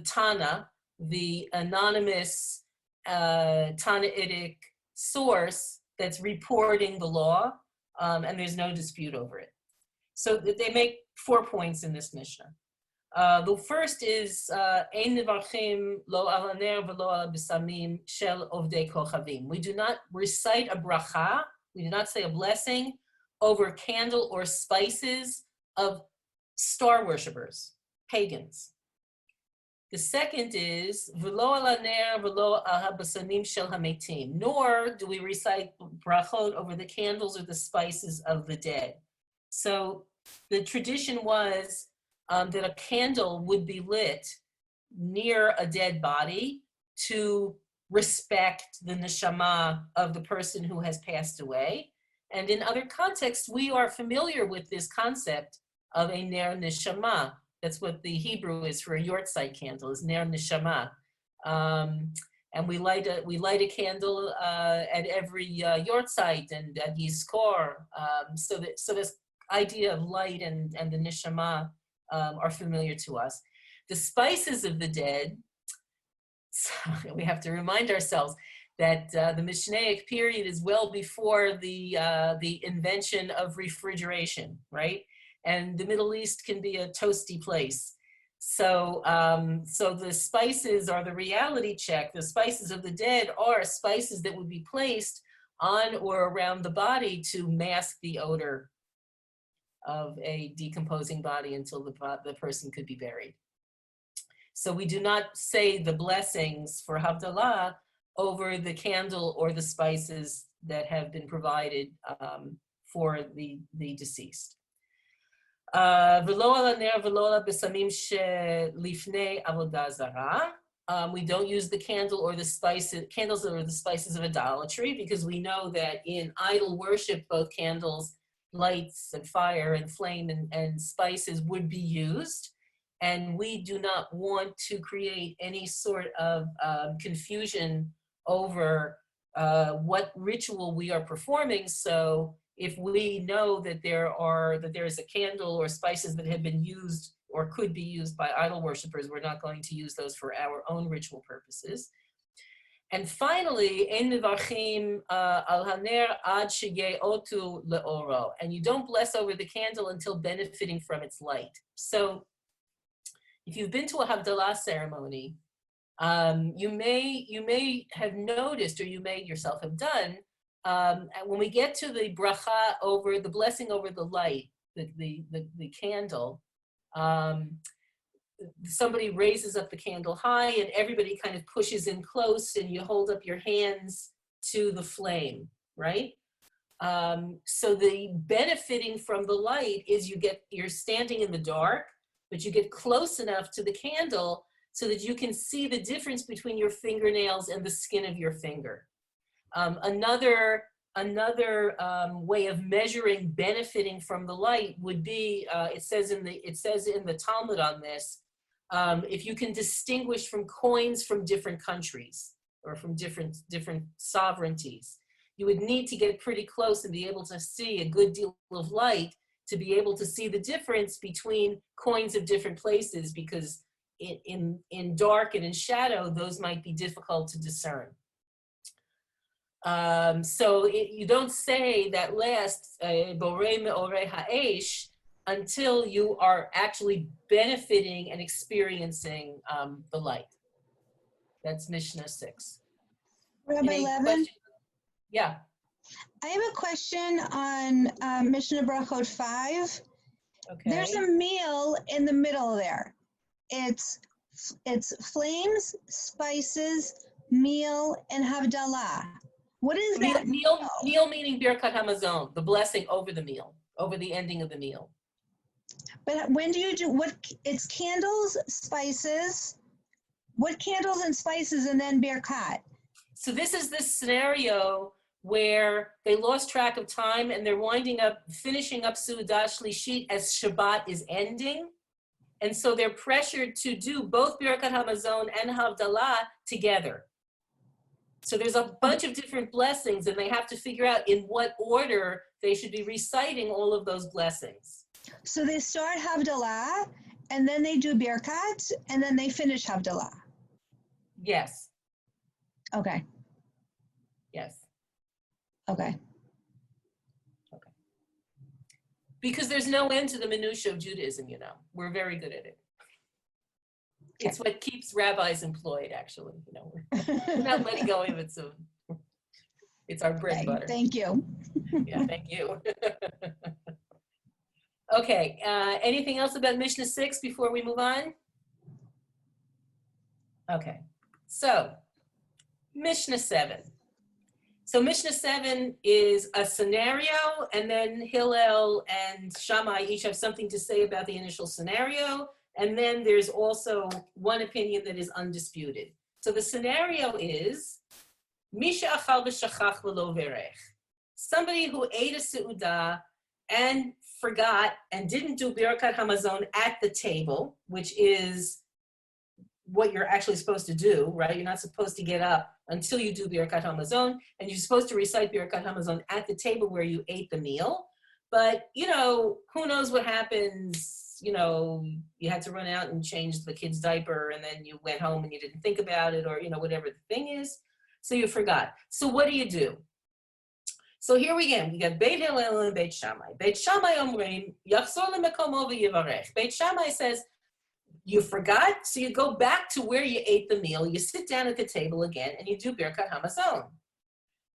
Tana, the anonymous Tanaitic source that's reporting the law, and there's no dispute over it. So they make 4 points in this Mishnah. The first is Ein Nevarchim lo al haner v'lo al besamim shel ovdei kochavim. We do not recite a bracha, we do not say a blessing over candle or spices of star worshipers, pagans. The second is v'lo ala ner v'lo al habasanim shel hametim. Nor do we recite brachot over the candles or the spices of the dead. So the tradition was that a candle would be lit near a dead body to respect the neshama of the person who has passed away. And in other contexts, we are familiar with this concept of a ner neshama. That's what the Hebrew is for a yortzeit candle, is ner neshama. And we light a candle at every yortzeit and at Yizkor. So this idea of light and the neshama are familiar to us. The spices of the dead, so we have to remind ourselves that the Mishnaic period is well before the invention of refrigeration, right? And the Middle East can be a toasty place. So, so the spices are the reality check. The spices of the dead are spices that would be placed on or around the body to mask the odor of a decomposing body until the person could be buried. So we do not say the blessings for Havdalah over the candle or the spices that have been provided for the deceased. We don't use the candle or the spices, candles or the spices of idolatry, because we know that in idol worship, both candles, lights and fire and flame and spices would be used. And we do not want to create any sort of confusion over what ritual we are performing. So if we know that there is a candle or spices that have been used or could be used by idol worshipers, we're not going to use those for our own ritual purposes. And finally, en mivarchim al haner ad sheyeotu leoro, and you don't bless over the candle until benefiting from its light. So if you've been to a Havdalah ceremony, you may have noticed, or you may yourself have done, when we get to the bracha over the blessing over the light, the candle, somebody raises up the candle high and everybody kind of pushes in close and you hold up your hands to the flame, right? So the benefiting from the light is you're standing in the dark, but you get close enough to the candle so that you can see the difference between your fingernails and the skin of your finger. Another way of measuring benefiting from the light would be, it says in the Talmud on this, if you can distinguish from coins from different countries or from different sovereignties, you would need to get pretty close and be able to see a good deal of light to be able to see the difference between coins of different places, because in dark and in shadow, those might be difficult to discern. So you don't say that last borei me'orei ha'esh until you are actually benefiting and experiencing the light. That's Mishnah 6. Rabbi Levin? Yeah. I have a question on Mishnah Berakhot 5. Okay. There's a meal in the middle there. It's flames, spices, meal, and Havdalah. What is that? Meal meaning Birkat Hamazon, the blessing over the meal, over the ending of the meal. But when do you do what? It's candles, spices. What candles and spices, and then Birkat? So this is this scenario where they lost track of time and they're finishing up Su'udah Shlishit as Shabbat is ending. And so they're pressured to do both Birkat Hamazon and Havdalah together. So there's a bunch of different blessings and they have to figure out in what order they should be reciting all of those blessings. So they start Havdalah and then they do Birkat and then they finish Havdalah. Yes. Okay. Yes. Okay. Okay. Because there's no end to the minutiae of Judaism, you know. We're very good at it. Okay. It's what keeps rabbis employed, actually. You know, we're not letting go of it soon. It's our bread and butter. Thank you. Yeah, thank you. Okay. Anything else about Mishnah 6 before we move on? Okay, so Mishnah 7. So Mishnah 7 is a scenario, and then Hillel and Shammai each have something to say about the initial scenario, and then there's also one opinion that is undisputed. So the scenario is, Misha achal v'shachach v'lo verech. Somebody who ate a seudah and forgot and didn't do Birkat Hamazon at the table, which is what you're actually supposed to do, right? You're not supposed to get up until you do Birkat Hamazon, and you're supposed to recite Birkat Hamazon at the table where you ate the meal. But, you know, who knows what happens? You know, you had to run out and change the kid's diaper, and then you went home and you didn't think about it, or, you know, whatever the thing is. So you forgot. So what do? So here we go. We got Beit Hillel and Beit Shammai. Beit Shammai omrim, yachzor lemekomo v'yivarech. Beit Shammai says, you forgot, so you go back to where you ate the meal, you sit down at the table again, and you do Birkat Hamazon.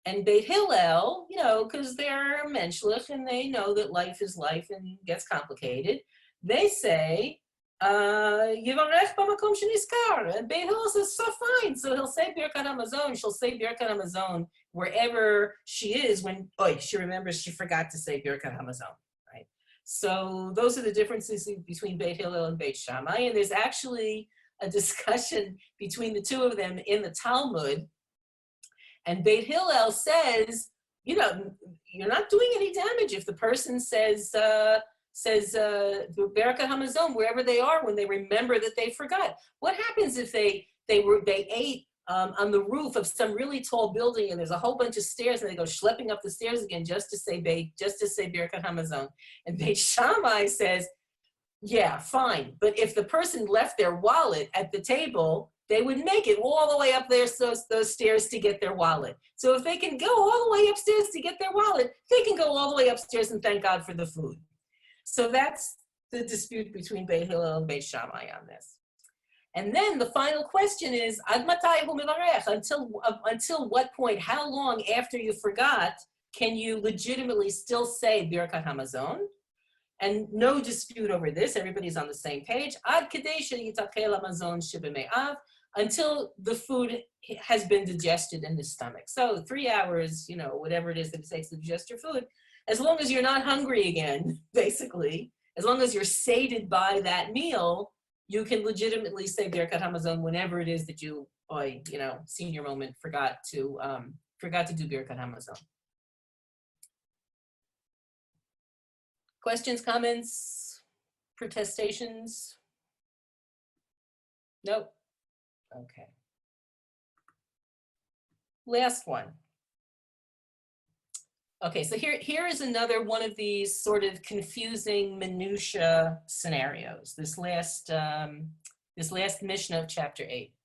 And Beit Hillel, you know, because they're menschlich and they know that life is life and gets complicated, they say, Yivarech b'makom sheniskar. And Beit Hillel says, so fine. So he'll say Birkat Hamazon, she'll say Birkat Hamazon wherever she is when, she remembers she forgot to say Birkat Hamazon. So those are the differences between Beit Hillel and Beit Shammai. And there's actually a discussion between the two of them in the Talmud. And Beit Hillel says, you know, you're not doing any damage if the person says Birkat Hamazon wherever they are when they remember that they forgot. What happens if they ate on the roof of some really tall building and there's a whole bunch of stairs and they go schlepping up the stairs again just to say Birkat Hamazon? And Beit Shammai says, yeah, fine. But if the person left their wallet at the table, they would make it all the way up there, those stairs to get their wallet. So if they can go all the way upstairs to get their wallet, they can go all the way upstairs and thank God for the food. So that's the dispute between Beit Hillel and Beit Shammai on this. And then the final question is, Ad matai hu mivarech? Until what point, how long after you forgot, can you legitimately still say Birkat Hamazon? And no dispute over this, everybody's on the same page. Ad kadesha yitakel hamazon shebeme'av, until the food has been digested in the stomach. So 3 hours, you know, whatever it is that it takes to digest your food, as long as you're not hungry again, basically, as long as you're sated by that meal, you can legitimately say Birkat Hamazon whenever it is that you, senior moment, forgot to do Birkat Hamazon. Questions, comments, protestations? Nope. Okay. Last one. Okay, so here is another one of these sort of confusing minutia scenarios. This last Mishnah of chapter 8.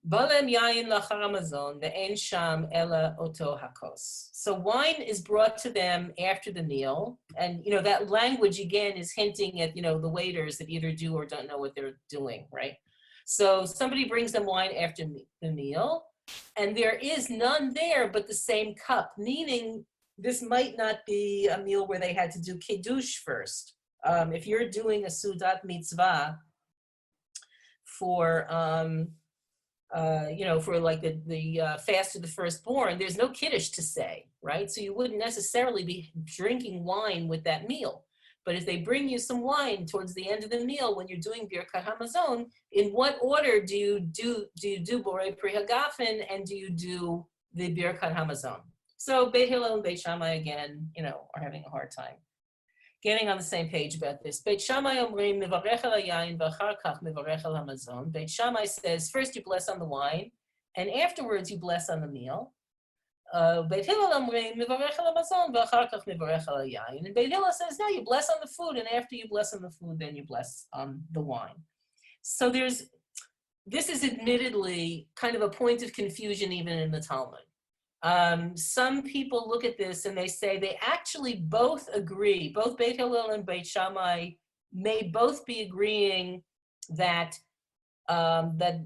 Balem yayin lachar Hamazon ve'en sham ela oto hakos. So wine is brought to them after the meal, and that language again is hinting at the waiters that either do or don't know what they're doing, right? So somebody brings them wine after the meal, and there is none there but the same cup, meaning this might not be a meal where they had to do kiddush first. If you're doing a sudat mitzvah for like the fast of the firstborn, there's no kiddush to say, right? So you wouldn't necessarily be drinking wine with that meal. But if they bring you some wine towards the end of the meal when you're doing Birkat Hamazon, in what order do you do Borei Pri Hagafen and do you do the Birkat Hamazon? So Beit Hillel and Beit Shammai again, are having a hard time getting on the same page about this. Beit Shammai omrim mivarech al hayayin v'achar kach mivarech al hamazon. Beit Shammai says first you bless on the wine, and afterwards you bless on the meal. Beit Hillel omrim mivarech al hamazon v'achar kach mivarech al hayayin. And Beit Hillel says no, you bless on the food, and after you bless on the food, then you bless on the wine. So this is admittedly kind of a point of confusion even in the Talmud. Some people look at this and they say they actually both agree, both Beit Hillel and Beit Shammai may both be agreeing that that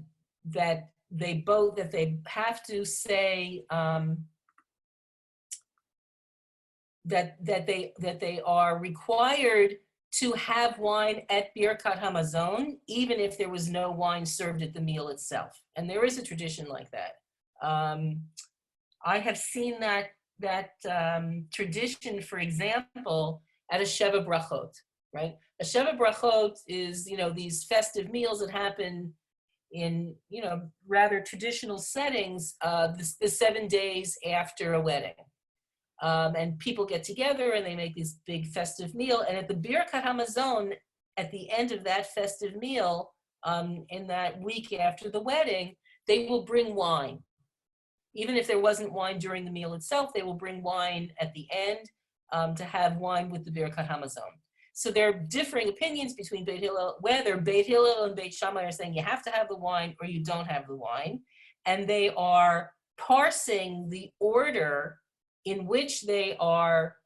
they have to say that they are required to have wine at Birkat Hamazon, even if there was no wine served at the meal itself. And there is a tradition like that. I have seen that tradition, for example, at a Sheva Brachot, right? A Sheva Brachot is, these festive meals that happen in, rather traditional settings, the 7 days after a wedding. And people get together and they make this big festive meal. And at the Birkat Hamazon, at the end of that festive meal, in that week after the wedding, they will bring wine. Even if there wasn't wine during the meal itself, they will bring wine at the end to have wine with the Birkat Hamazon. So there are differing opinions between Beit Hillel, whether Beit Hillel and Beit Shammai are saying you have to have the wine or you don't have the wine. And they are parsing the order in which they are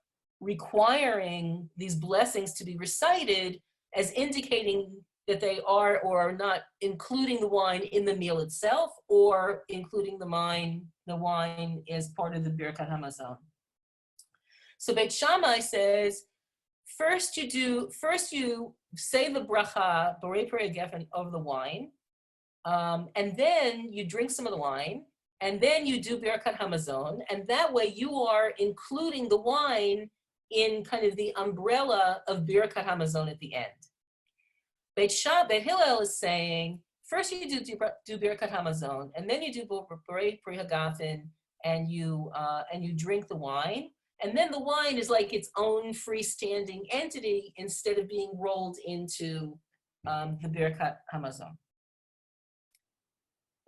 requiring these blessings to be recited as indicating that they are or are not including the wine in the meal itself, or including the wine as part of the Birkat Hamazon. So Beit Shammai says, first you say the bracha, Borei Peri Gefen, of the wine, and then you drink some of the wine, and then you do Birkat Hamazon, and that way you are including the wine in kind of the umbrella of Birkat Hamazon at the end. Beit Hillel is saying, first you do Birkat Hamazon, and then you do Borei Peri Gefen, and you drink the wine, and then the wine is like its own freestanding entity instead of being rolled into the Birkat Hamazon.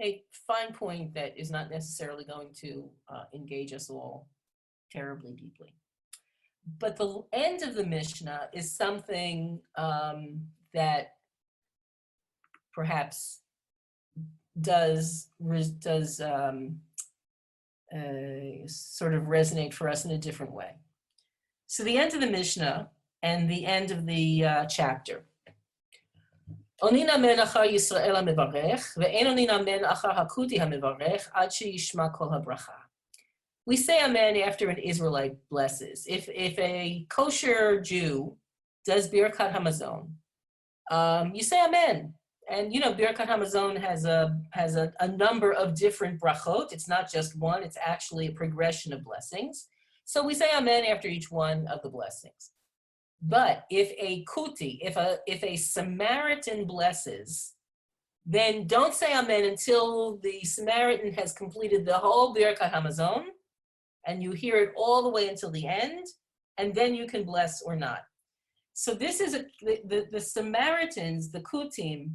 A fine point that is not necessarily going to engage us all terribly deeply. But the end of the Mishnah is something that perhaps does sort of resonate for us in a different way. So the end of the Mishnah and the end of the chapter. Onin amen achar Yisrael hamevarech, ve'en onin amen achar hakuti hamevarech, ad sheyishma kol habracha. We say amen after an Israelite blesses. If a kosher Jew does Birkat Hamazon, you say amen. And Birkat Hamazon has a number of different brachot. It's not just one, it's actually a progression of blessings. So we say amen after each one of the blessings. But if a kuti, if a Samaritan blesses, then don't say amen until the Samaritan has completed the whole Birkat Hamazon, and you hear it all the way until the end, and then you can bless or not. So this is the Samaritans, the kutim,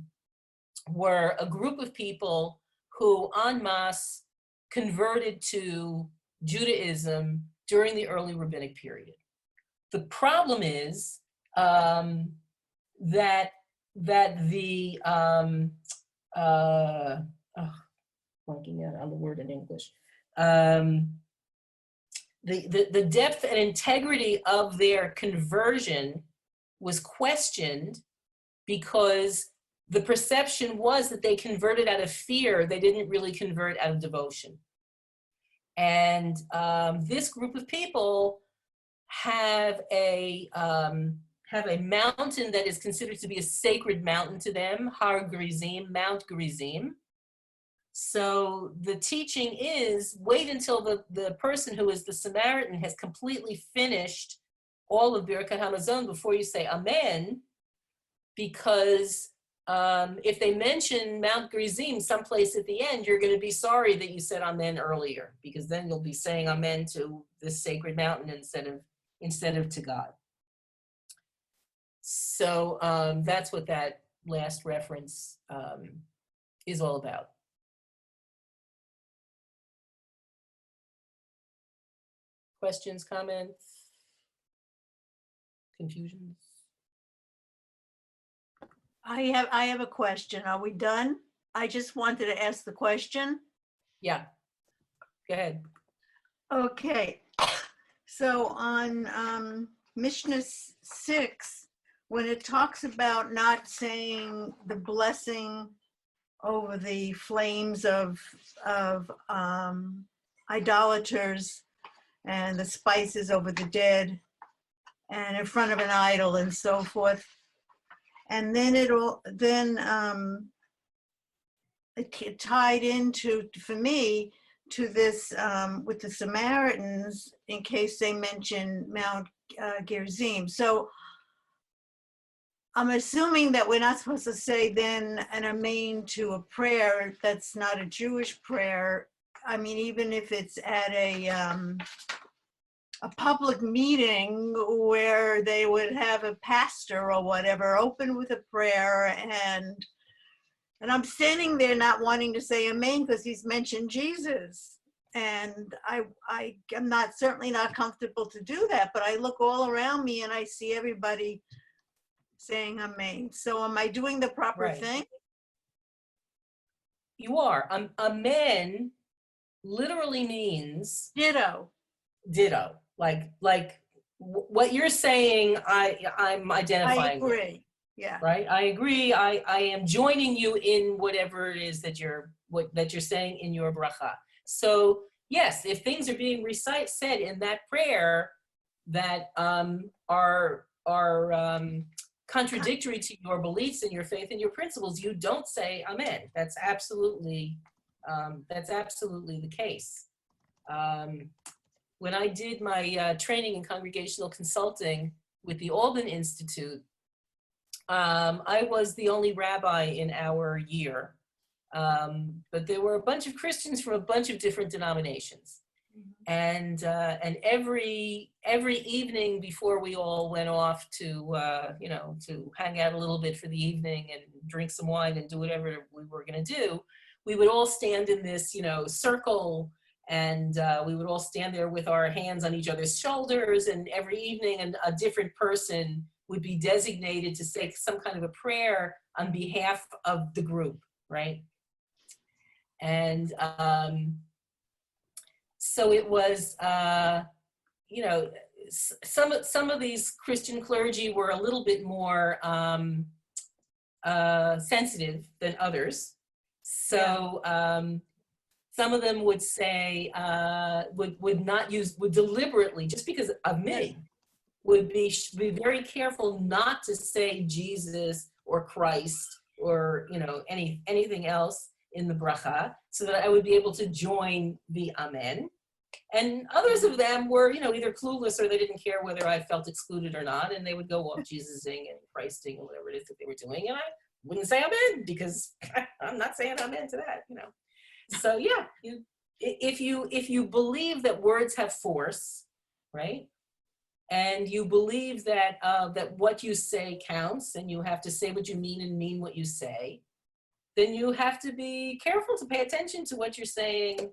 were a group of people who en masse converted to Judaism during the early rabbinic period. The problem is that the blanking out on the word in English. The depth and integrity of their conversion was questioned because the perception was that they converted out of fear. They didn't really convert out of devotion. And this group of people have a mountain that is considered to be a sacred mountain to them, Har Gerizim, Mount Gerizim. So the teaching is wait until the person who is the Samaritan has completely finished all of Birkat Hamazon before you say amen, because if they mention Mount Gerizim someplace at the end, you're going to be sorry that you said amen earlier, because then you'll be saying amen to this sacred mountain instead of to God. So that's what that last reference is all about. Questions, comments, confusions? I have a question. Are we done? I just wanted to ask the question. Yeah, go ahead. Okay. So on Mishnah 6, when it talks about not saying the blessing over the flames of idolaters and the spices over the dead and in front of an idol and so forth. And then it tied into, for me, to this with the Samaritans, in case they mention Mount Gerizim. So I'm assuming that we're not supposed to say then an amen to a prayer that's not a Jewish prayer. I mean, even if it's at a public meeting where they would have a pastor or whatever open with a prayer, and I'm standing there not wanting to say amen because he's mentioned Jesus. And I'm certainly not comfortable to do that, but I look all around me and I see everybody saying amen. So am I doing the proper thing? You are. Amen literally means Ditto. Like what you're saying, I'm identifying I with. agree. Yeah. Right. I agree. I am joining you in whatever it is that you're saying in your bracha. So yes, if things are being said in that prayer that are contradictory to your beliefs and your faith and your principles, you don't say amen. That's absolutely the case. When I did my training in congregational consulting with the Alban Institute, I was the only rabbi in our year, but there were a bunch of Christians from a bunch of different denominations. And every evening before we all went off to to hang out a little bit for the evening and drink some wine and do whatever we were going to do, we would all stand in this circle, and we would all stand there with our hands on each other's shoulders. And every evening, a different person would be designated to say some kind of a prayer on behalf of the group, right? And so it was, some of these Christian clergy were a little bit more sensitive than others. So some of them would say, would deliberately, just because of me, would be very careful not to say Jesus or Christ or anything else in the bracha, so that I would be able to join the amen. And others of them were, either clueless or they didn't care whether I felt excluded or not, and they would go off Jesusing and Christing and whatever it is that they were doing, and I wouldn't say amen because I'm not saying amen to that, So yeah, if you believe that words have force, right? And you believe that that what you say counts, and you have to say what you mean and mean what you say, then you have to be careful to pay attention to what you're saying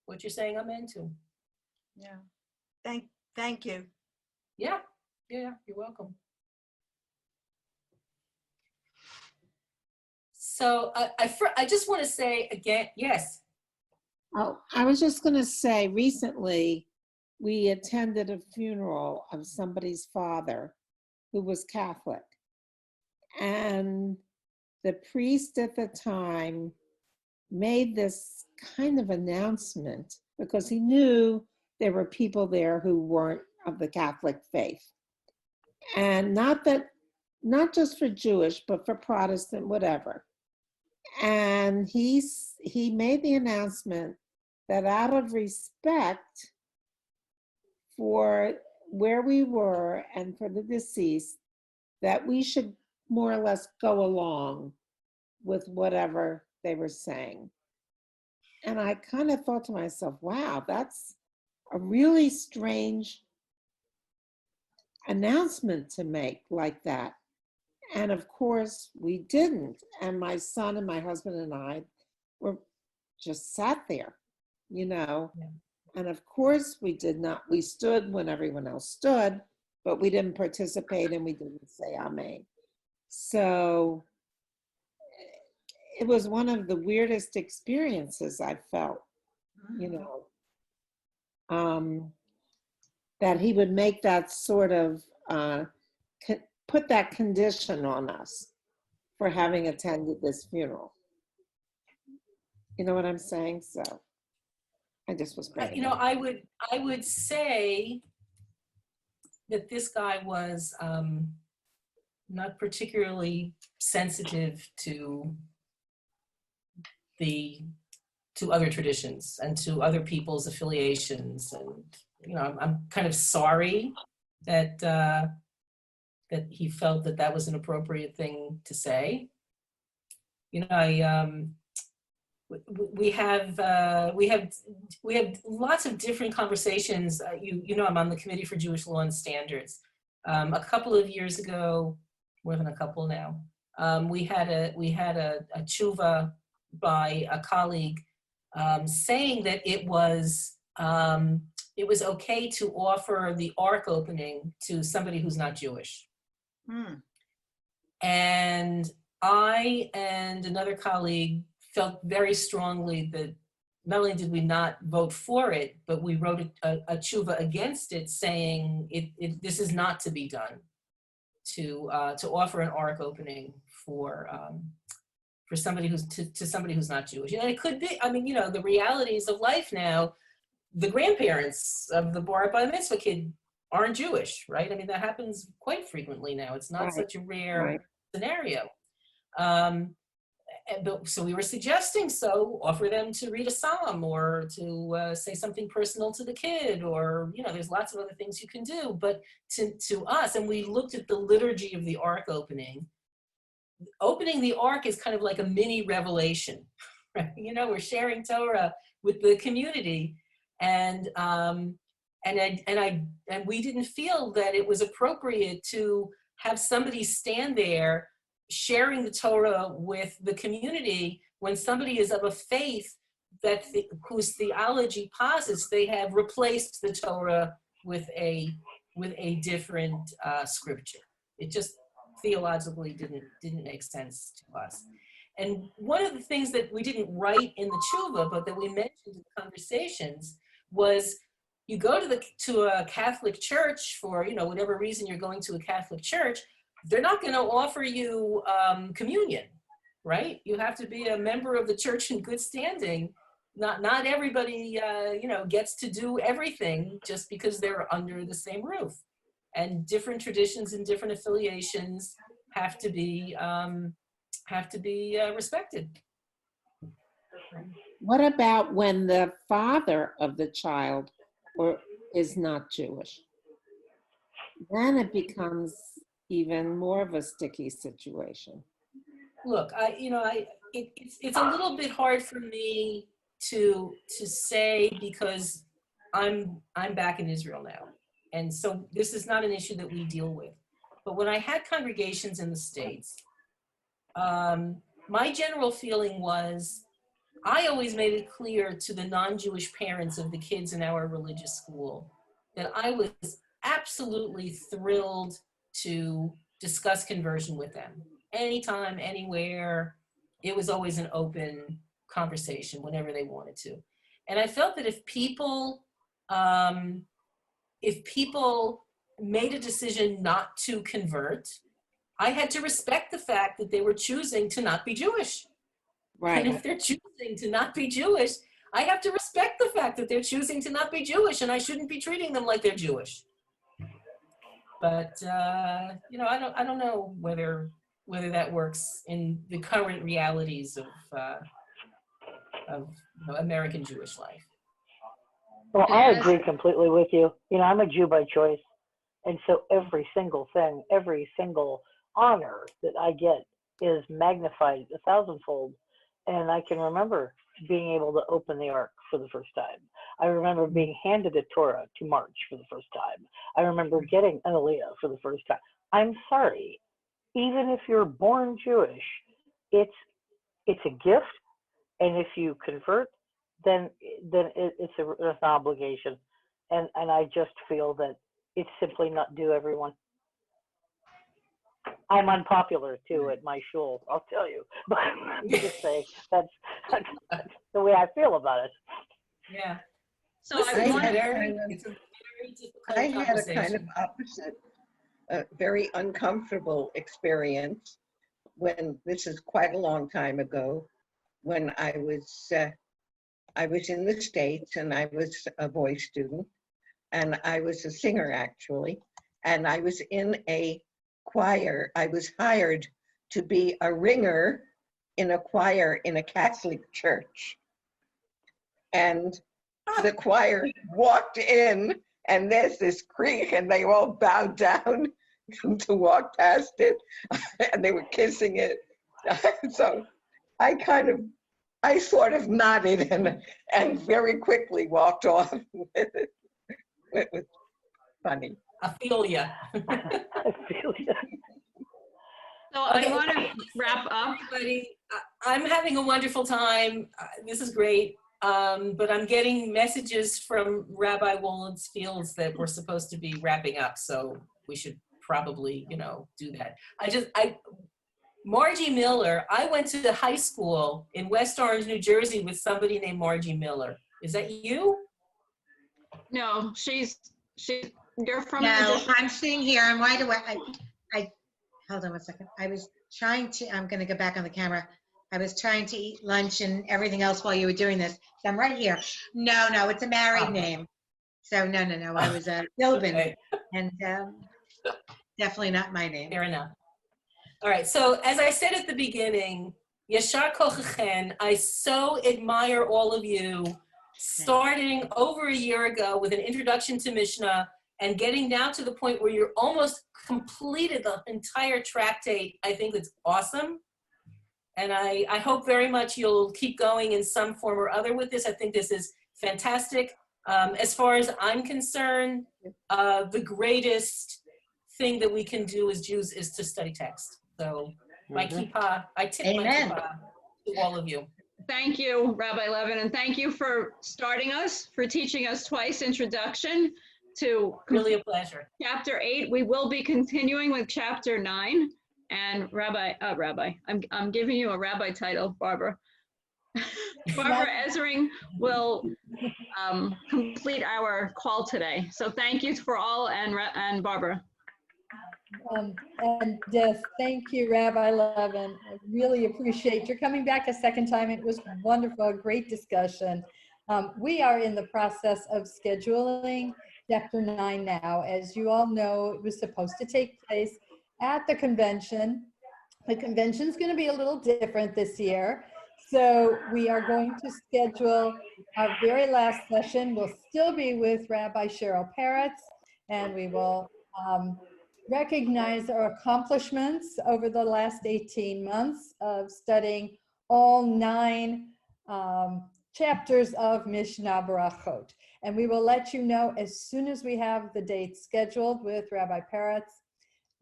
amen to. Yeah. Thank you. Yeah, you're welcome. So I just want to say again, yes. Oh, I was just going to say, recently we attended a funeral of somebody's father who was Catholic. And the priest at the time made this kind of announcement because he knew there were people there who weren't of the Catholic faith. And not just for Jewish, but for Protestant, whatever. And he made the announcement that out of respect for where we were and for the deceased, that we should more or less go along with whatever they were saying. And I kind of thought to myself, wow, that's a really strange announcement to make like that. And of course we didn't. And my son and my husband and I were just sat there, Yeah. And of course we did not, we stood when everyone else stood, but we didn't participate and we didn't say amen. So it was one of the weirdest experiences I felt, that he would make that sort of, put that condition on us for having attended this funeral. You know what I'm saying? So I just was bringing I would say that this guy was not particularly sensitive to other traditions and to other people's affiliations. And, you know, I'm kind of sorry that that he felt that that was an appropriate thing to say. You know, we have lots of different conversations. You know, I'm on the Committee for Jewish Law and Standards. A couple of years ago, more than a couple now, we had a tshuva by a colleague saying that it was okay to offer the ark opening to somebody who's not Jewish. And I and another colleague felt very strongly that not only did we not vote for it, but we wrote a tshuva against it, saying this is not to be done, to offer an ark opening for somebody who's to somebody who's not Jewish. And it could be, I mean, you know, the realities of life now, the grandparents of the bar mitzvah kid aren't Jewish, right? I mean, that happens quite frequently now. It's not such a rare scenario. So we were suggesting, offer them to read a psalm or to say something personal to the kid, or, you know, there's lots of other things you can do. But to us, and we looked at the liturgy of the ark opening. Opening the ark is kind of like a mini revelation, right? You know, we're sharing Torah with the community, and we didn't feel that it was appropriate to have somebody stand there sharing the Torah with the community when somebody is of a faith that whose theology posits they have replaced the Torah with a different scripture. It just theologically didn't make sense to us. And one of the things that we didn't write in the tshuva, but that we mentioned in the conversations, was you go to a Catholic church for, you know, whatever reason you're going to a Catholic church, they're not going to offer you communion, right? You have to be a member of the church in good standing. Not everybody, you know, gets to do everything just because they're under the same roof. And different traditions and different affiliations have to be respected. What about when the father of the child is not Jewish? Then it becomes even more of a sticky situation. Look, it's a little bit hard for me to say, because I'm back in Israel now. And so this is not an issue that we deal with. But when I had congregations in the States, my general feeling was, I always made it clear to the non-Jewish parents of the kids in our religious school that I was absolutely thrilled to discuss conversion with them. Anytime, anywhere, it was always an open conversation whenever they wanted to. And I felt that if people made a decision not to convert, I had to respect the fact that they were choosing to not be Jewish. Right. And if they're choosing to not be Jewish, I have to respect the fact that they're choosing to not be Jewish, and I shouldn't be treating them like they're Jewish. But you know, I don't know whether that works in the current realities of you know, American Jewish life. Well, I agree completely with you. You know, I'm a Jew by choice. And so every single thing, every single honor that I get is magnified 1,000-fold. And I can remember being able to open the Ark for the first time. I remember being handed a Torah to march for the first time. I remember getting an Aliyah for the first time. I'm sorry, even if you're born Jewish, it's a gift. And if you convert, then it's an obligation. And I just feel that it's simply not due everyone. I'm unpopular too at my shul, I'll tell you. But I'm just saying that's the way I feel about it. Yeah. So I had a kind of opposite, very uncomfortable experience when, this is quite a long time ago, when I was in the States and I was a voice student, and I was a singer actually, and I was in a choir. I was hired to be a ringer in a choir in a Catholic church. And the choir walked in, and there's this creak, and they all bowed down to walk past it, and they were kissing it. So I sort of nodded and very quickly walked off with it. It was funny. I feel ya. I feel you. So I want to wrap up. Everybody, I'm having a wonderful time. This is great. But I'm getting messages from Rabbi Wolins Fields that we're supposed to be wrapping up. So we should probably, do that. Margie Miller, I went to the high school in West Orange, New Jersey with somebody named Margie Miller. Is that you? No, you're from. No, I'm sitting here. I'm wide awake. I hold on one second. I was trying to, I'm going to go back on the camera. I was trying to eat lunch and everything else while you were doing this. So I'm right here. No, it's a married name. So no. I was Philbin, Okay. and definitely not my name. Fair enough. All right. So as I said at the beginning, Yashar Kochachen, I so admire all of you, starting over a year ago with an introduction to Mishnah and getting now to the point where you're almost completed the entire tractate. I think it's awesome. And I hope very much you'll keep going in some form or other with this. I think this is fantastic. As far as I'm concerned, the greatest thing that we can do as Jews is to study text. So my kippah, I tip my kippah to all of you. Thank you, Rabbi Levin, and thank you for starting us, for teaching us twice introduction to Really a pleasure. Chapter 8. We will be continuing with Chapter 9. And I'm giving you a rabbi title, Barbara. Barbara Ezring will complete our call today. So thank you for all, and Barbara. And yes, thank you, Rabbi Levin. I really appreciate your coming back a second time. It was wonderful, great discussion. We are in the process of scheduling Chapter 9 now. As you all know, it was supposed to take place at the convention. The convention is going to be a little different this year. So we are going to schedule our very last session. We'll still be with Rabbi Cheryl Peretz, and we will recognize our accomplishments over the last 18 months of studying all 9 chapters of Mishnah Berakhot. And we will let you know as soon as we have the date scheduled with Rabbi Peretz,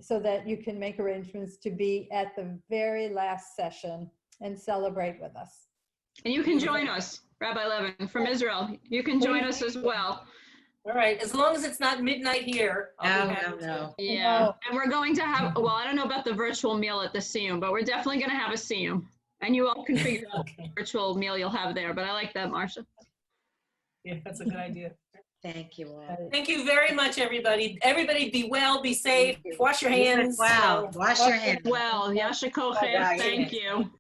so that you can make arrangements to be at the very last session and celebrate with us. And you can join us, Rabbi Levin, from Israel. You can join us as well. All right, as long as it's not midnight here. No. Yeah, and we're going to have, well, I don't know about the virtual meal at the Siyum, but we're definitely going to have a Siyum. And you all can figure out the virtual meal you'll have there, but I like that, Marcia. Yeah, that's a good idea. Thank you all. Thank you very much, everybody. Everybody be well, be safe, wash your hands. Wow, wash your hands. Well, Yasha Kochef, thank you.